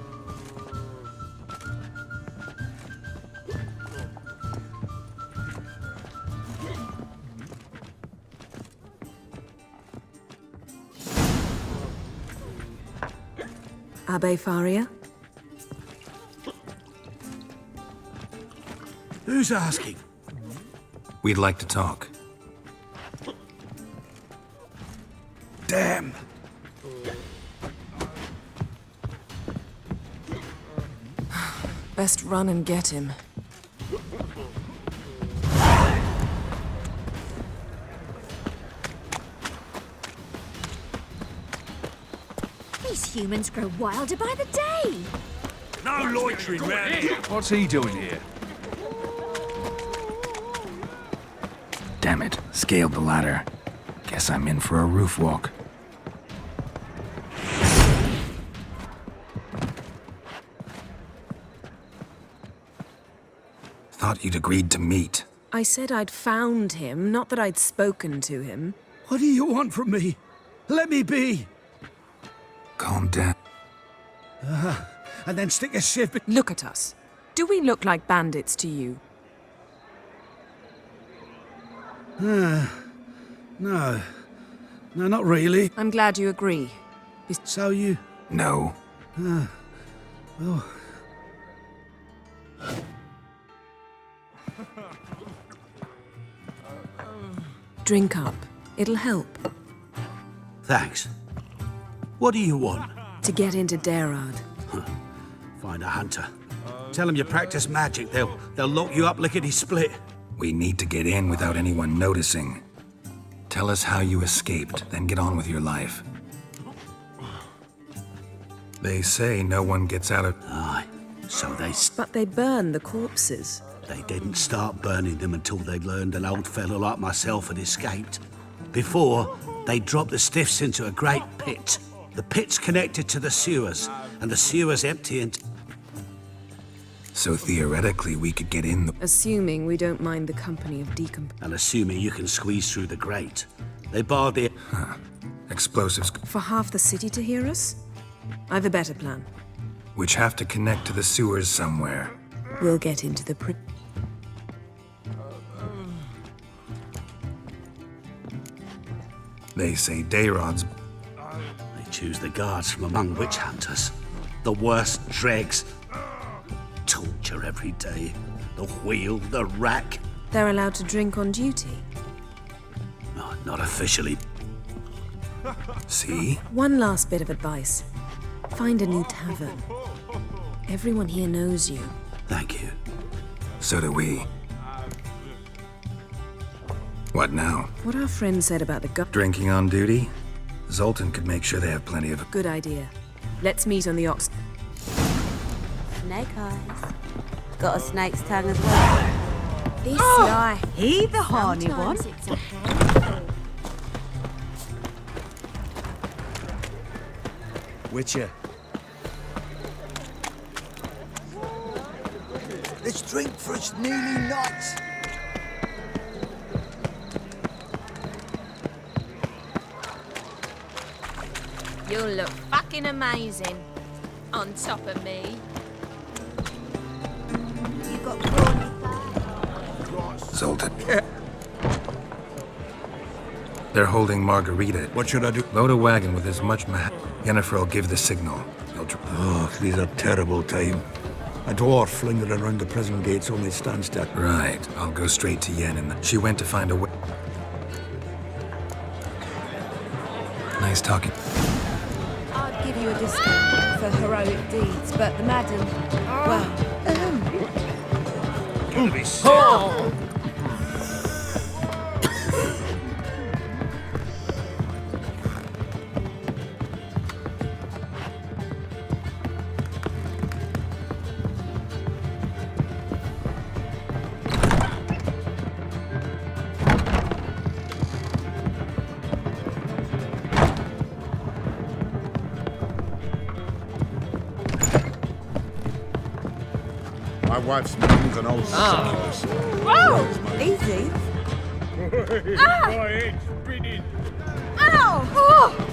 Abbe Faria? Who's asking? We'd like to talk. Damn! Best run and get him. These humans grow wilder by the day. No loitering round here! What's he doing here? Damn it. Scaled the ladder. Guess I'm in for a roof walk. Thought you'd agreed to meet. I said I'd found him, not that I'd spoken to him. What do you want from me? Let me be. Calm down. And then stick a shiv... Look at us. Do we look like bandits to you? No. No, not really. I'm glad you agree. So you... No. Oh. Drink up. It'll help. Thanks. What do you want? To get into Derard. Find a hunter. Tell them you practice magic. They'll lock you up lickety-split. We need to get in without anyone noticing. Tell us how you escaped, then get on with your life. They say no one gets out of... Aye, so they... But they burn the corpses. They didn't start burning them until they'd learned an old fellow like myself had escaped. Before, they dropped the stiffs into a great pit. The pit's connected to the sewers, and the sewers empty and... So theoretically, we could get in the... Assuming we don't mind the company of And assuming you can squeeze through the grate. They barred the... Explosives... For half the city to hear us? I've a better plan. Which have to connect to the sewers somewhere. We'll get into the They say Dayrod's... They choose the guards from among witch hunters. The worst dregs. Torture every day. The wheel, the rack. They're allowed to drink on duty? No, not officially. See? One last bit of advice. Find a new tavern. Everyone here knows you. Thank you. So do we. What now? What our friend said about the Drinking on duty? Zoltan could make sure they have plenty of... Good idea. Let's meet on the Ox... Snake eyes. Got a snake's tongue as well. This lie. He the horny one. Sometimes it's a handful. Witcher. Let's drink for its nearly nuts. You'll look fucking amazing on top of me. You got prawny thighs. Zoltan. They're holding Margarita. What should I do? Load a wagon with as much Yennefer will give the signal. Oh, these are terrible time. A dwarf lingering around the prison gates only stands still. Right. I'll go straight to Yen and... She went to find a way. Nice talking. I'd give you a discount for heroic deeds, but the madam... Well... Gonna be sick. My wife's mom's an old succubus. Oh, easy. My head's spinning. Ow! Oh!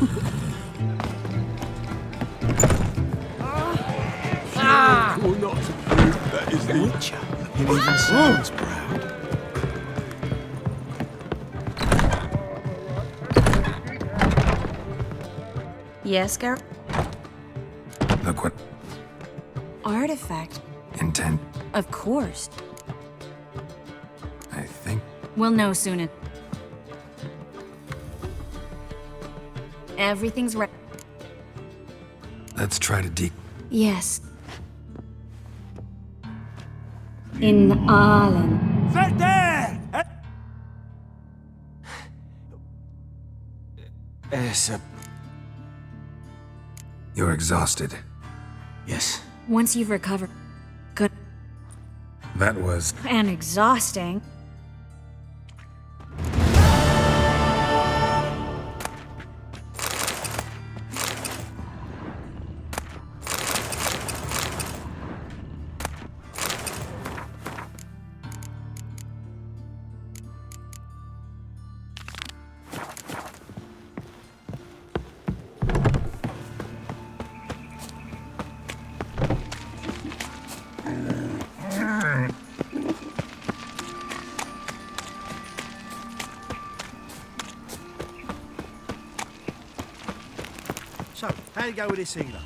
Cool not to prove that is the Witcher. He even sounds proud. Yes, Garrett? Look what Artifact. intent. Of course. I think. We'll know soon. Everything's right. Let's try to Yes. In Ireland. Sit there! You're exhausted. Yes. Once you've recovered. Good. That was. And exhausting. So, how you go with this healer?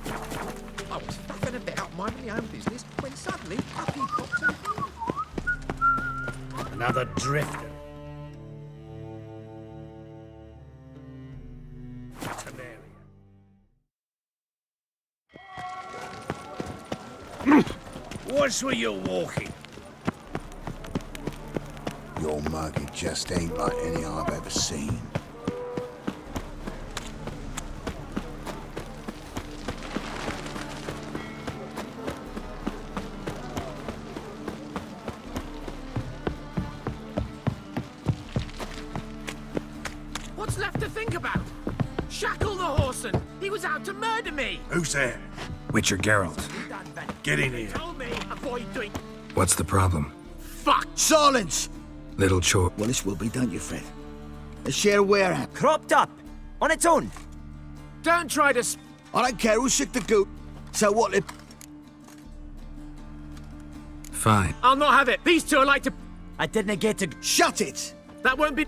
I was fucking about minding my own business when suddenly Puppy popped up. Another drifter. What's with your walking? Your muggy just ain't like any I've ever seen. What's left to think about? Shackle the horseman. He was out to murder me. Who's there? Witcher Geralt. Get in here. Told me avoid doing. What's the problem? Fuck. Silence! Little chore. Well, this will be, don't you, Fred? A share warehouse. Cropped up. On its own. Don't try to. I don't care who sick the goat. So what if... Fine. I'll not have it. These two are like to. I didn't get to. Shut it! That won't be.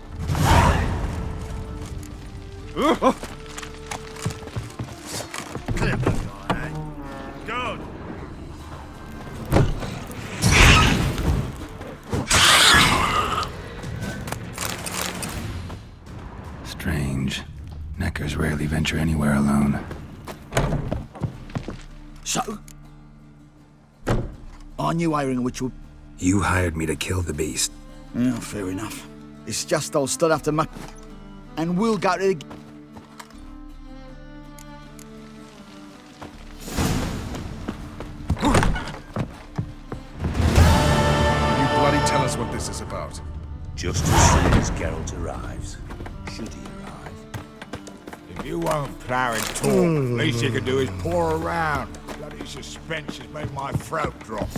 Good. Strange. Neckers rarely venture anywhere alone. So? I knew hiring which would... You hired me to kill the beast. Yeah, fair enough. It's just I'll still have to muck... And we'll go to the... You bloody tell us what this is about. Just as soon as Geralt arrives. Should he arrive? If you won't plough and talk, least you can do is pour around. Bloody suspense has made my throat drop.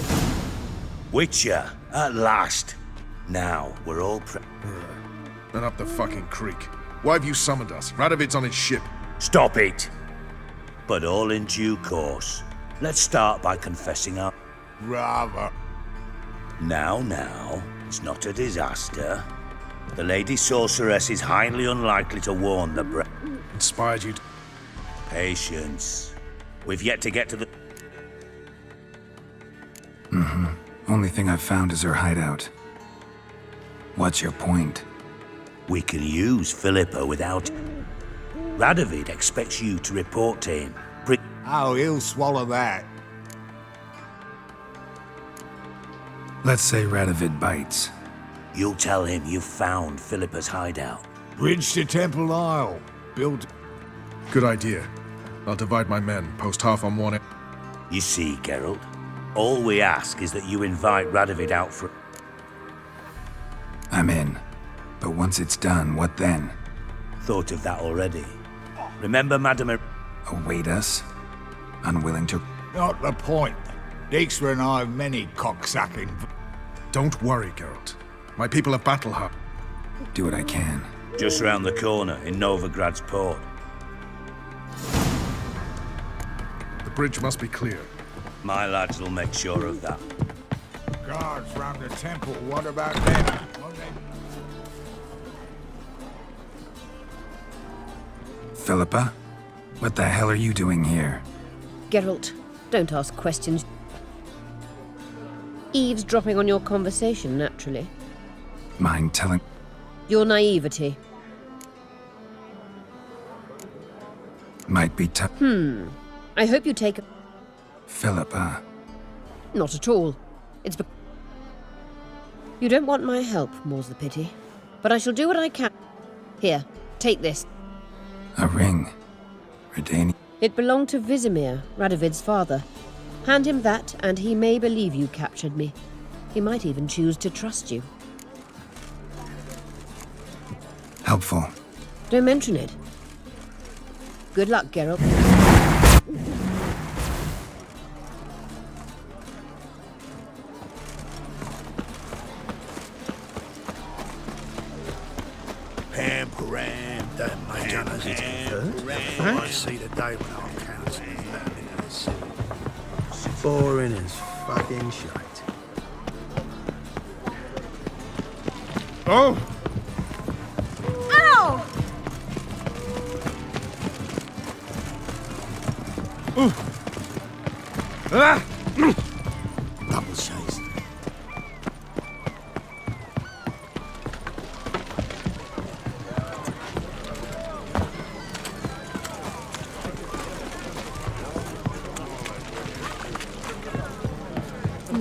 Witcher, at last. Now, we're all Then up the fucking creek. Why have you summoned us? Radovid's on his ship. Stop it! But all in due course. Let's start by confessing our... Rather. Now, it's not a disaster. The Lady Sorceress is highly unlikely to warn the Inspired you to... Patience. We've yet to get to the... Only thing I've found is her hideout. What's your point? We can use Philippa without... Radovid expects you to report to him. Oh, he'll swallow that. Let's say Radovid bites. You'll tell him you found Philippa's hideout. Bridge to Temple Isle. Built... Good idea. I'll divide my men, post half on one end. You see, Geralt, all we ask is that you invite Radovid out for... I'm in. But once it's done, what then? Thought of that already. Remember Madame... Await us? Unwilling to... Not the point. Dijkstra and I have many cocksucking... Don't worry, Geralt. My people have battle hub. Do what I can. Just round the corner in Novigrad's port. The bridge must be clear. My lads will make sure of that. Guards round the temple, what about them? Philippa? What the hell are you doing here? Geralt, don't ask questions. Eavesdropping on your conversation, naturally. Mind telling... Your naivety. Might be tough. I hope you take... Philippa. Not at all. It's... You don't want my help, more's the pity. But I shall do what I can. Here, take this. A ring. Redani. It belonged to Vizimir, Radovid's father. Hand him that, and he may believe you captured me. He might even choose to trust you. Helpful. Don't mention it. Good luck, Geralt. Pam, the I see the day when our council is landing in the city. Boring as fucking shite. Oh! Ow! Ah! Double chase.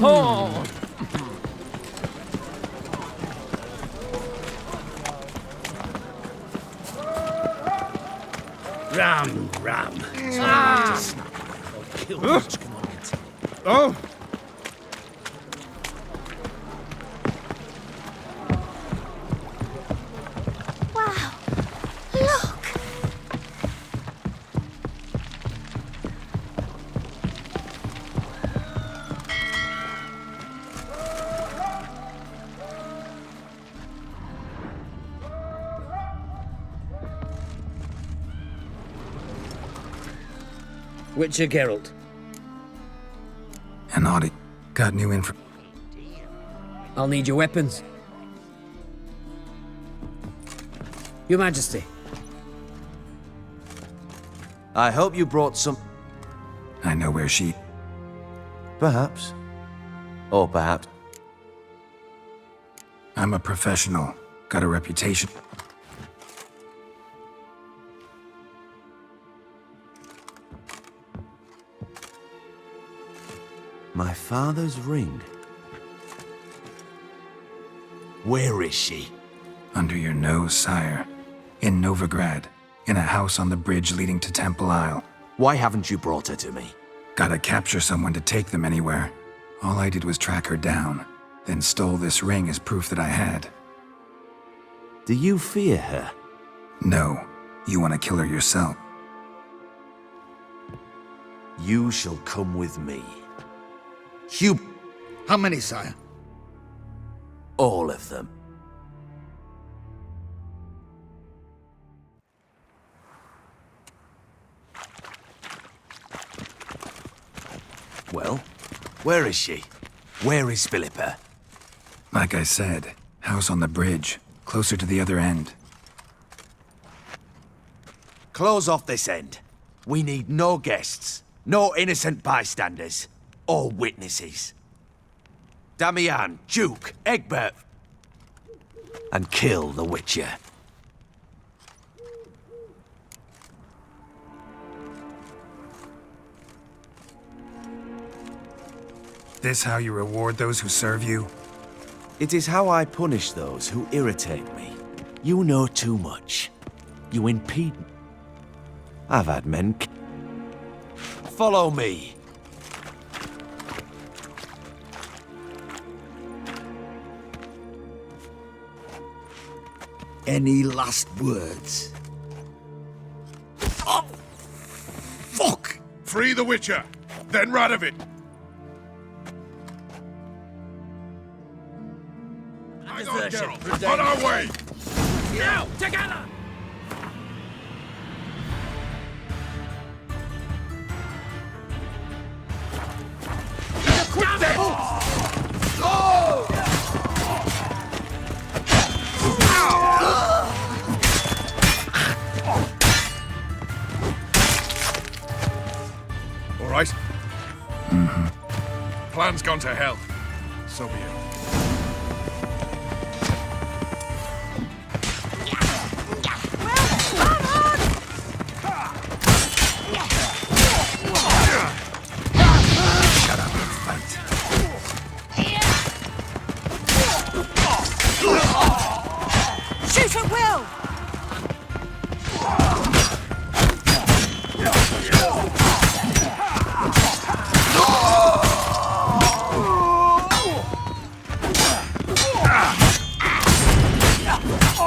Oh! Ram. Ah! Kill which come on it. Oh! Wow. Look. Witcher Geralt. An audit. Got new info. I'll need your weapons. Your Majesty. I hope you brought some... I know where she... Perhaps. Or perhaps... I'm a professional. Got a reputation. My father's ring. Where is she? Under your nose, sire. In Novigrad. In a house on the bridge leading to Temple Isle. Why haven't you brought her to me? Gotta capture someone to take them anywhere. All I did was track her down, then stole this ring as proof that I had. Do you fear her? No. You want to kill her yourself. You shall come with me. Hugh. How many, sire? All of them. Well, where is she? Where is Philippa? Like I said, house on the bridge, closer to the other end. Close off this end. We need no guests, no innocent bystanders, or witnesses. Damian, Duke, Egbert, and kill the Witcher. This how you reward those who serve you? It is how I punish those who irritate me. You know too much. You impede me. I've had men... Follow me. Any last words? Oh! Fuck! Free the Witcher, then Radovid. desertion. On our way! Now, together! Damn it! Oh! All right? Plan's gone to hell. So be it. Shut up and fight. Shoot at will!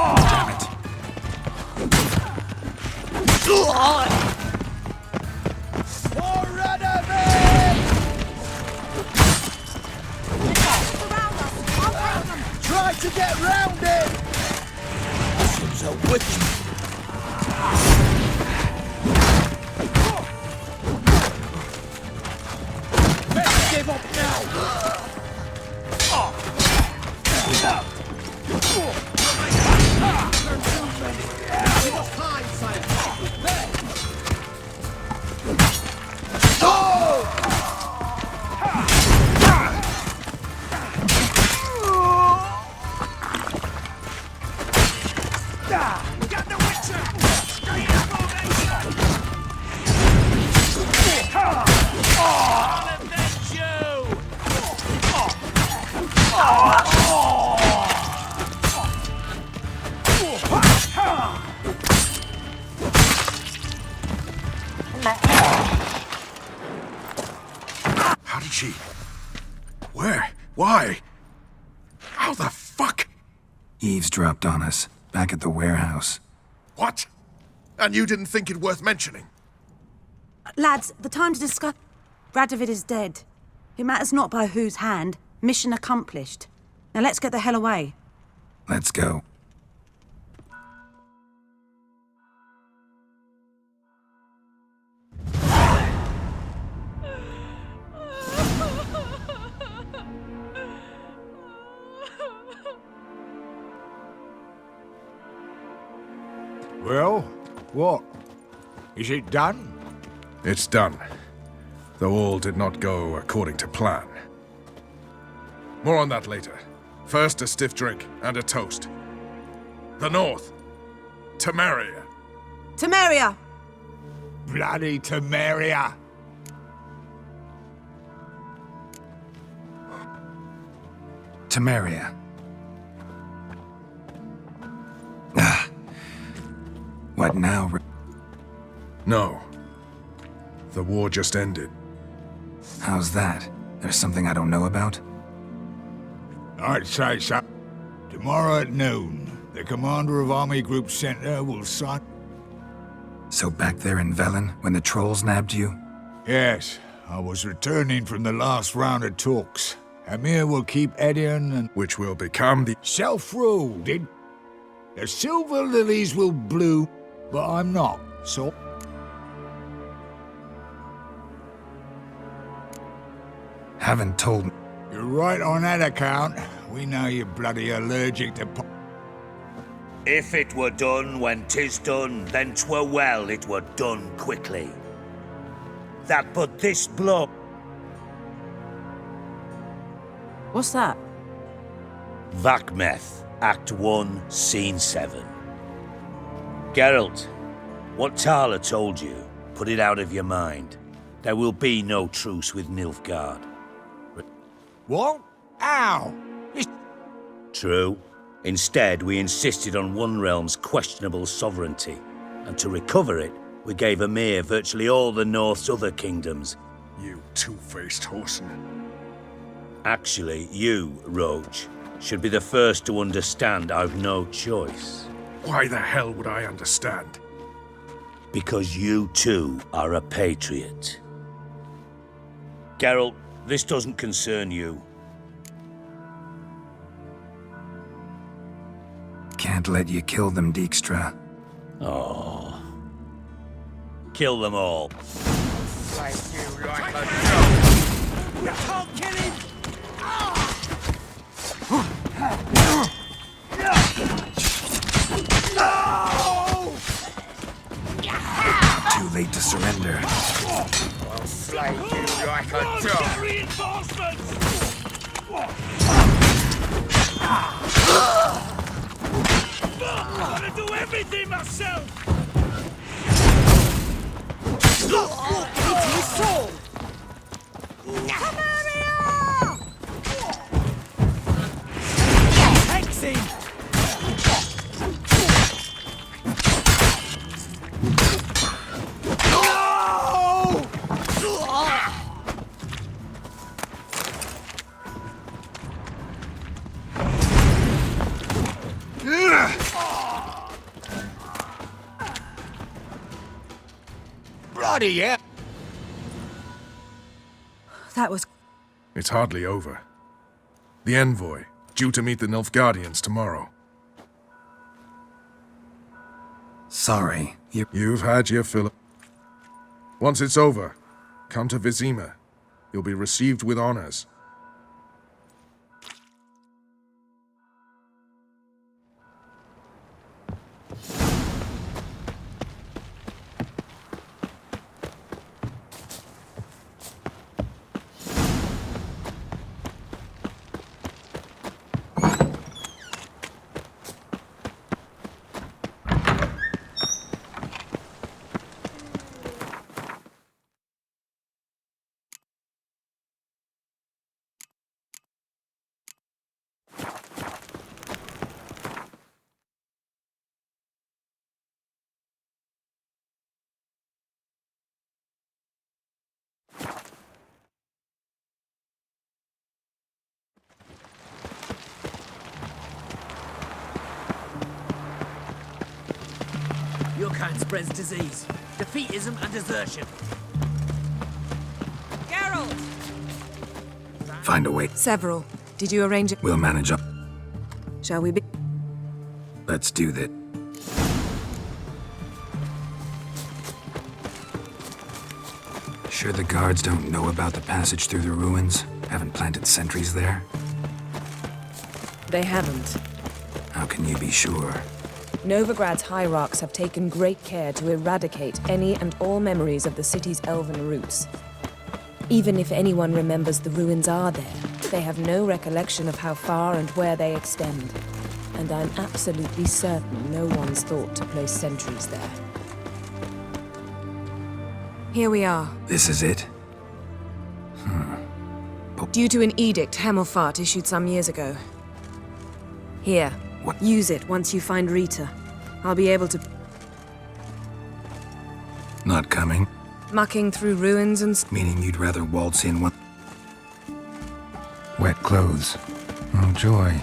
Damn it. Try to get round it! This a witch. Let's give up now! How did she? Where? Why? How the fuck? Eavesdropped on us, back at the warehouse. What? And you didn't think it worth mentioning? Lads, the time to discuss... Radovid is dead. It matters not by whose hand. Mission accomplished. Now let's get the hell away. Let's go. Well, what? Is it done? It's done. Though all did not go according to plan. More on that later. First, a stiff drink and a toast. The North. Temeria. Temeria! Bloody Temeria! Temeria. What now? No. The war just ended. How's that? There's something I don't know about? I'd say so. Tomorrow at noon, the commander of Army Group Center will sign... So back there in Velen, when the trolls nabbed you? Yes, I was returning from the last round of talks. Amir will keep Edion and... Which will become the... Self-ruled. The silver lilies will bloom, but I'm not, so... Haven't told me. You're right on that account. We know you're bloody allergic to... If it were done when 'tis done, then 'twere well it were done quickly. That but this blow... What's that? Vakmeth, Act 1, Scene 7. Geralt, what Tala told you, put it out of your mind. There will be no truce with Nilfgaard. What? Ow! True. Instead, we insisted on one realm's questionable sovereignty, and to recover it, we gave Amir virtually all the North's other kingdoms. You two-faced horseman. Actually, you, Roach, should be the first to understand I've no choice. Why the hell would I understand? Because you too are a patriot. Geralt, this doesn't concern you. Can't let you kill them, Dijkstra. Oh. Kill them all. Like you like a dog. You can't kill him! No! Too late to surrender. I'll slay you like a dog. Reinforcements! I'm gonna do everything myself! It's his soul! Takes him! Bloody hell! That was... It's hardly over. The envoy, due to meet the Nilfgaardians tomorrow. Sorry, You've had your fill. Once it's over, come to Vizima. You'll be received with honors. Your kind spreads disease, defeatism and desertion. Geralt! Find a way. Several. Did you arrange it? We'll manage up. Shall we be? Let's do that. Sure the guards don't know about the passage through the ruins? Haven't planted sentries there? They haven't. How can you be sure? Novigrad's hierarchs have taken great care to eradicate any and all memories of the city's elven roots. Even if anyone remembers the ruins are there, they have no recollection of how far and where they extend. And I'm absolutely certain no one's thought to place sentries there. Here we are. This is it? Due to an edict Hemelfart issued some years ago. Here. What? Use it once you find Rita. I'll be able to... Not coming? Mucking through ruins and... Meaning you'd rather waltz in one... Wet clothes. Oh, joy.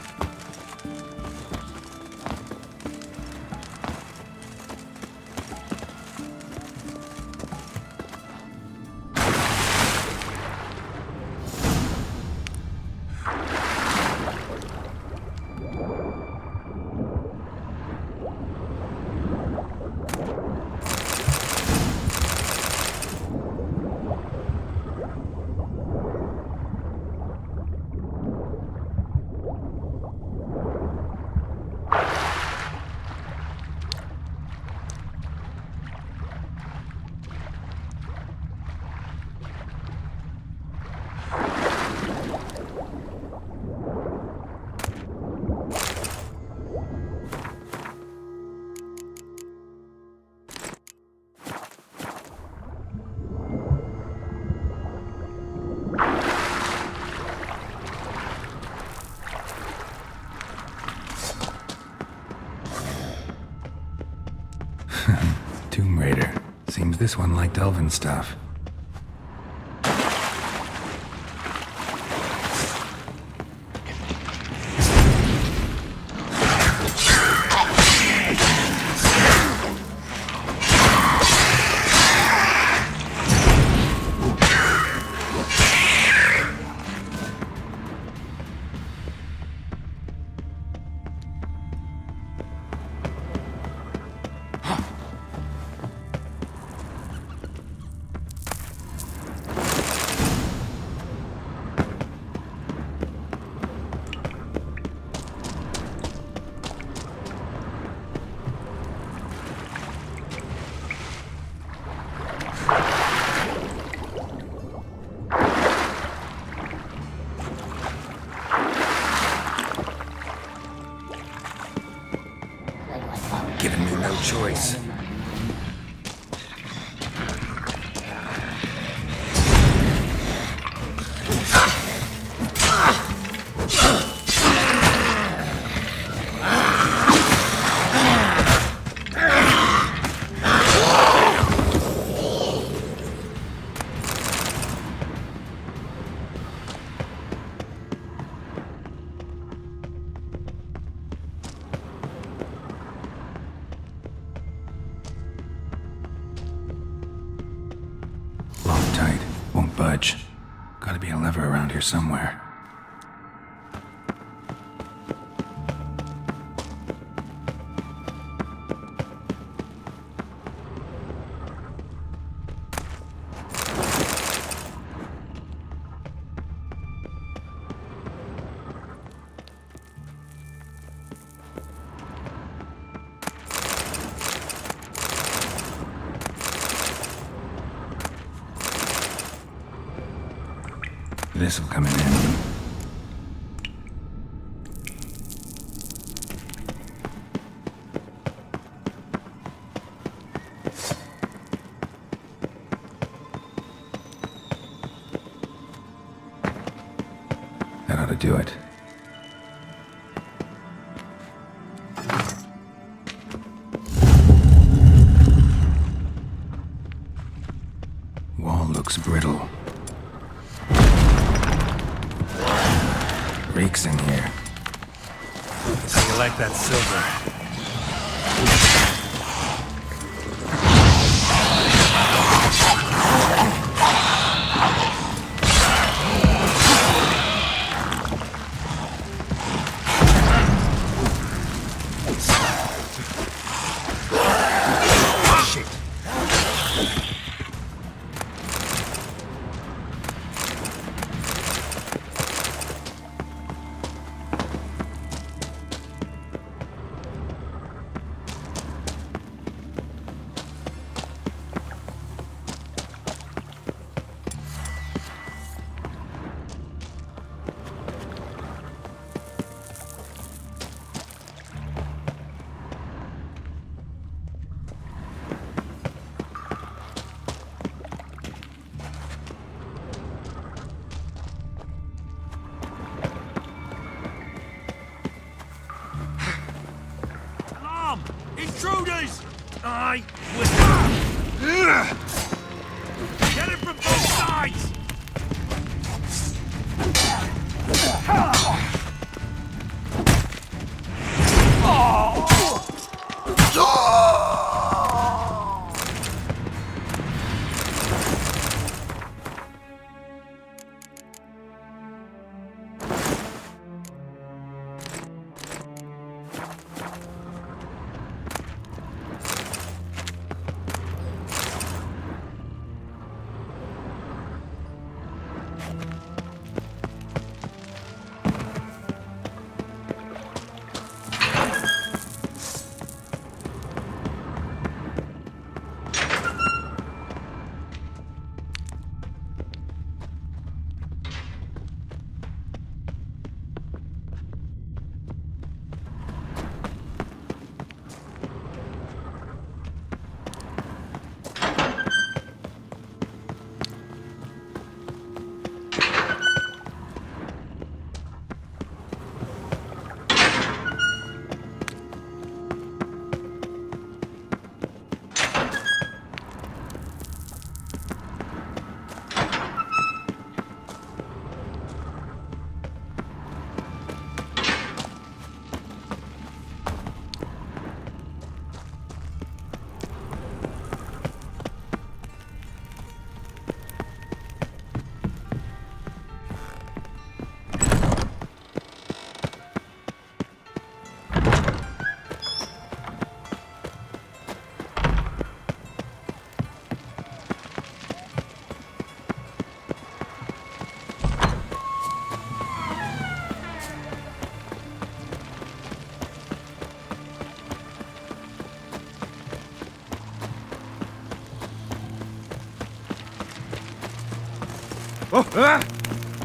Tomb Raider. Seems this one liked elven stuff. Giving me no choice. Locked tight. Won't budge. Gotta be a lever around here somewhere. This'll come in handy. That ought to do it. Wall looks brittle. Reeks in here. How you like that silver? Intruders! Aye, get it from both sides!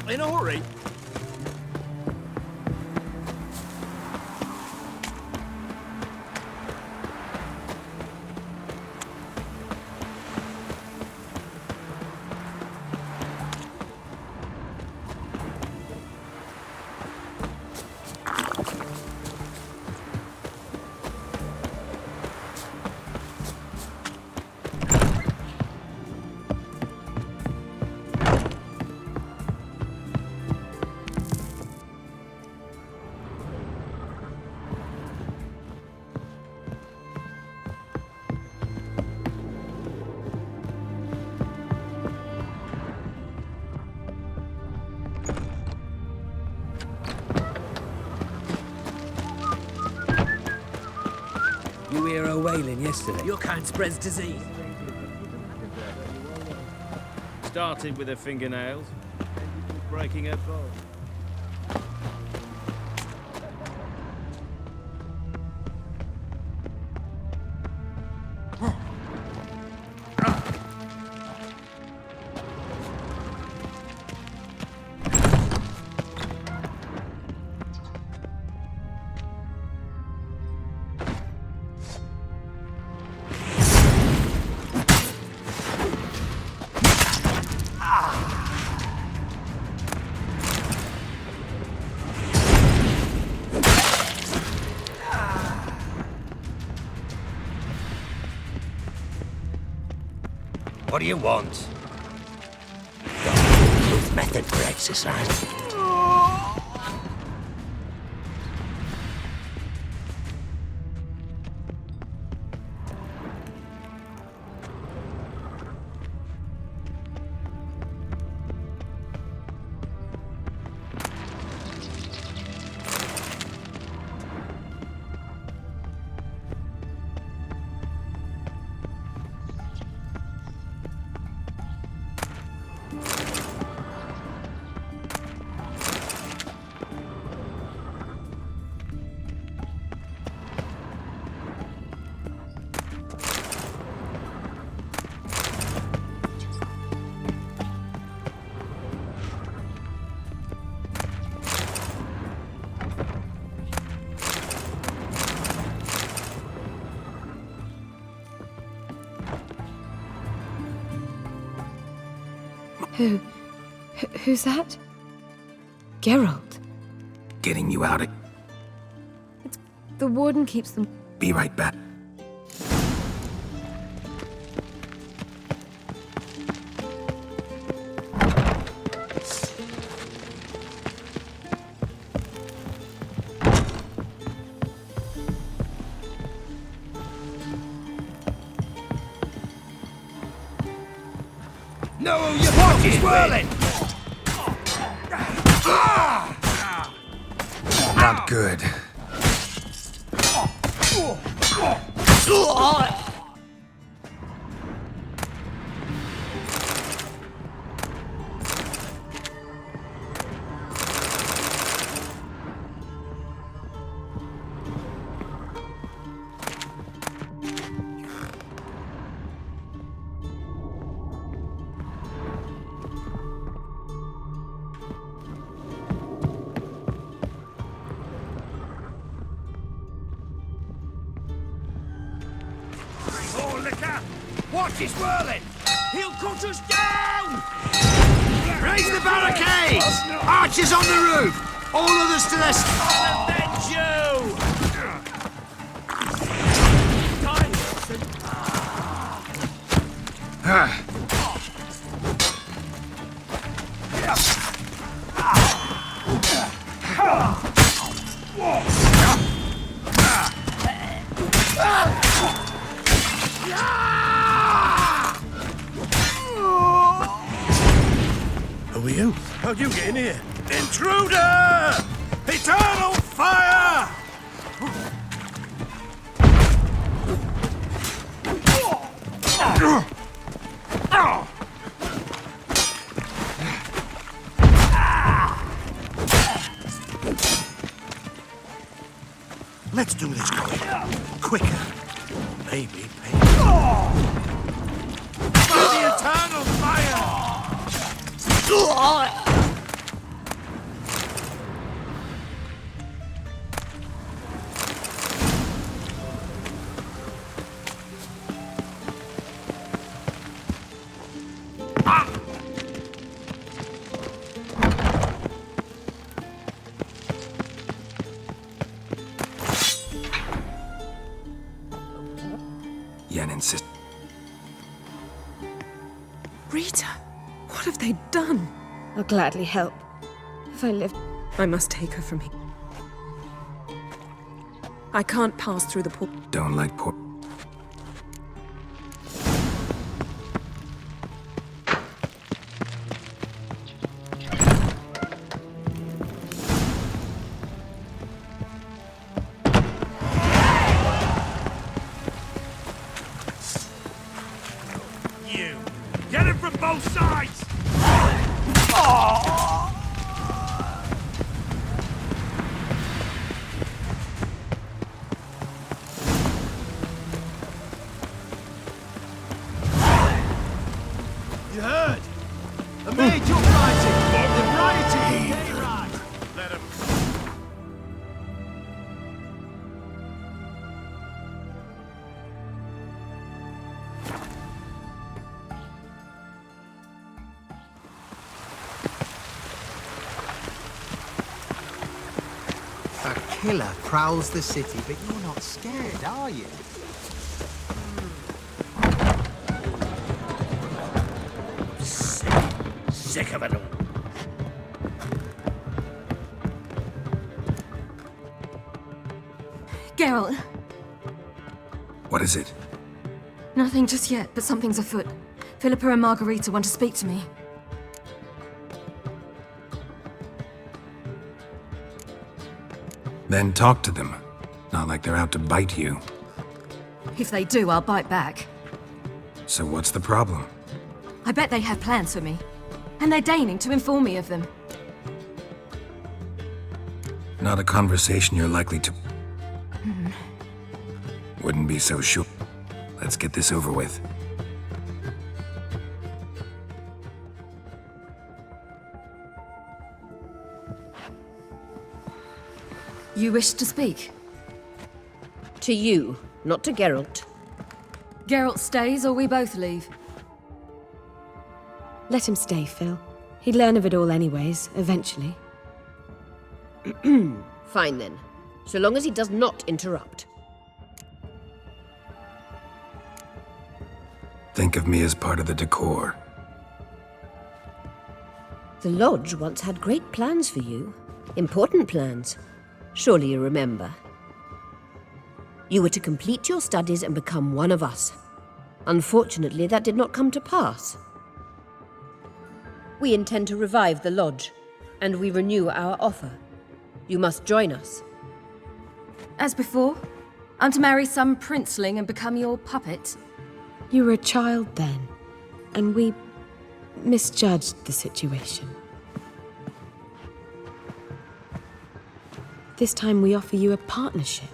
In a hurry? You hear her wailing yesterday? Your kind spreads disease. Started with her fingernails, ended with breaking her bow. What do you want? With method for exercise. Who's that? Geralt. Getting you out of... The warden keeps them. Be right back. No, your watch is whirling! Not good. Watch is whirling! He'll cut us down! Raise the barricades! Archers on the roof! All others to their... I'll avenge you! Who are you? How'd you get in here? Intruder! Eternal fire! Let's do this quicker. Maybe pay. The eternal fire! Yen insists. Rita, what have they done? I'll gladly help. If I live, I must take her from here. I can't pass through the portal. Don't like pork. killer prowls the city, but you're not scared, are you? Sick of it all. Geralt, What is it? nothing just yet, but something's afoot. Philippa and Margarita want to speak to me. Then talk to them. Not like they're out to bite you. If they do, I'll bite back. So what's the problem? I bet they have plans for me. And they're deigning to inform me of them. Not a conversation you're likely to... Wouldn't be so sure. Let's get this over with. You wish to speak? To you, not to Geralt. Geralt stays or we both leave. Let him stay, Phil. He'd learn of it all anyways, eventually. Fine then, so long as he does not interrupt. Think of me as part of the decor. The Lodge once had great plans for you. Important plans. Surely you remember. You were to complete your studies and become one of us. Unfortunately, that did not come to pass. We intend to revive the Lodge, and we renew our offer. You must join us. As before, I'm to marry some princeling and become your puppet. You were a child then, and we misjudged the situation. This time we offer you a partnership.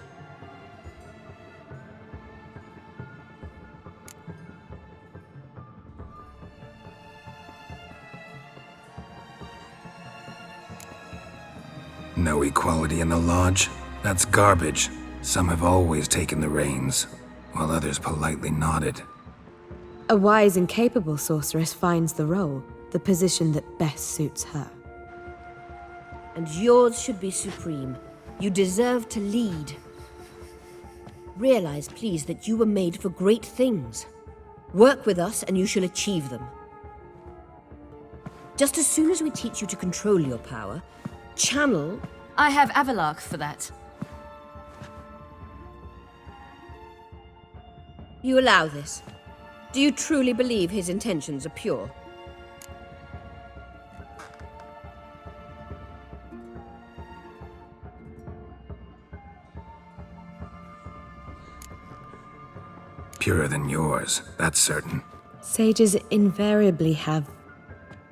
No equality in the Lodge? That's garbage. Some have always taken the reins, while others politely nodded. A wise and capable sorceress finds the role, the position that best suits her. And yours should be supreme. You deserve to lead. Realize, please, that you were made for great things. Work with us and you shall achieve them. Just as soon as we teach you to control your power, channel... I have Avalark for that. You allow this. Do you truly believe his intentions are pure? Purer than yours, that's certain. Sages invariably have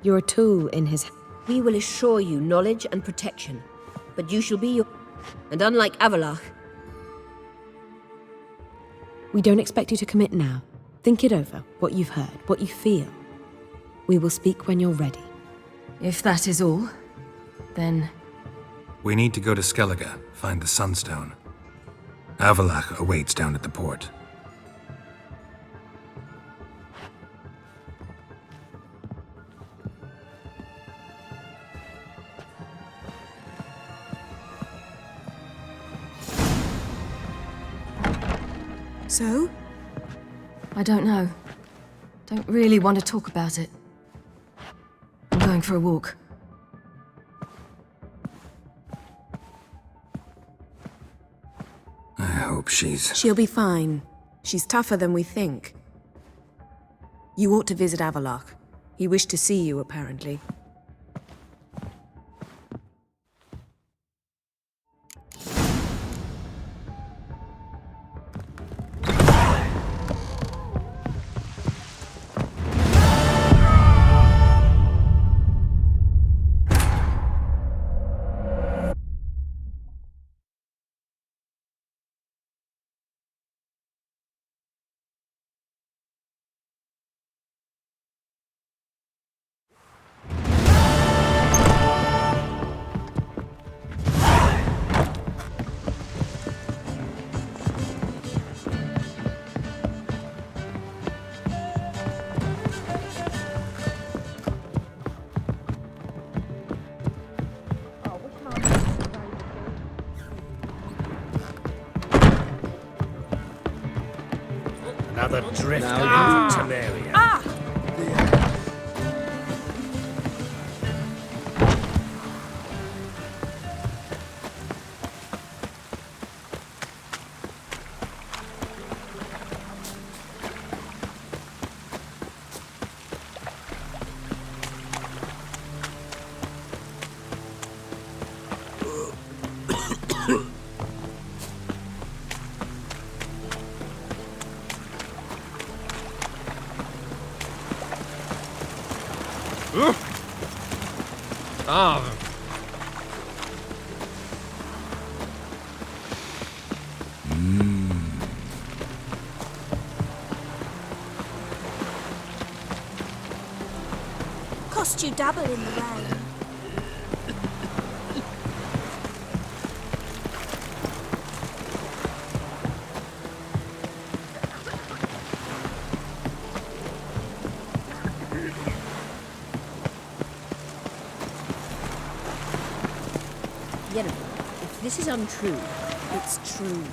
your tool in his... We will assure you knowledge and protection, but you shall be your... And unlike Avalark... We don't expect you to commit now. Think it over, what you've heard, what you feel. We will speak when you're ready. If that is all, then... We need to go to Skellige, find the Sunstone. Avalach awaits down at the port. So? I don't know. Don't really want to talk about it. I'm going for a walk. I hope she's... She'll be fine. She's tougher than we think. You ought to visit Avalark. He wished to see you, apparently. Another drift Now out of Temeria. Ah! Cost you double in the rain. Yennefer, if this is untrue, it's true.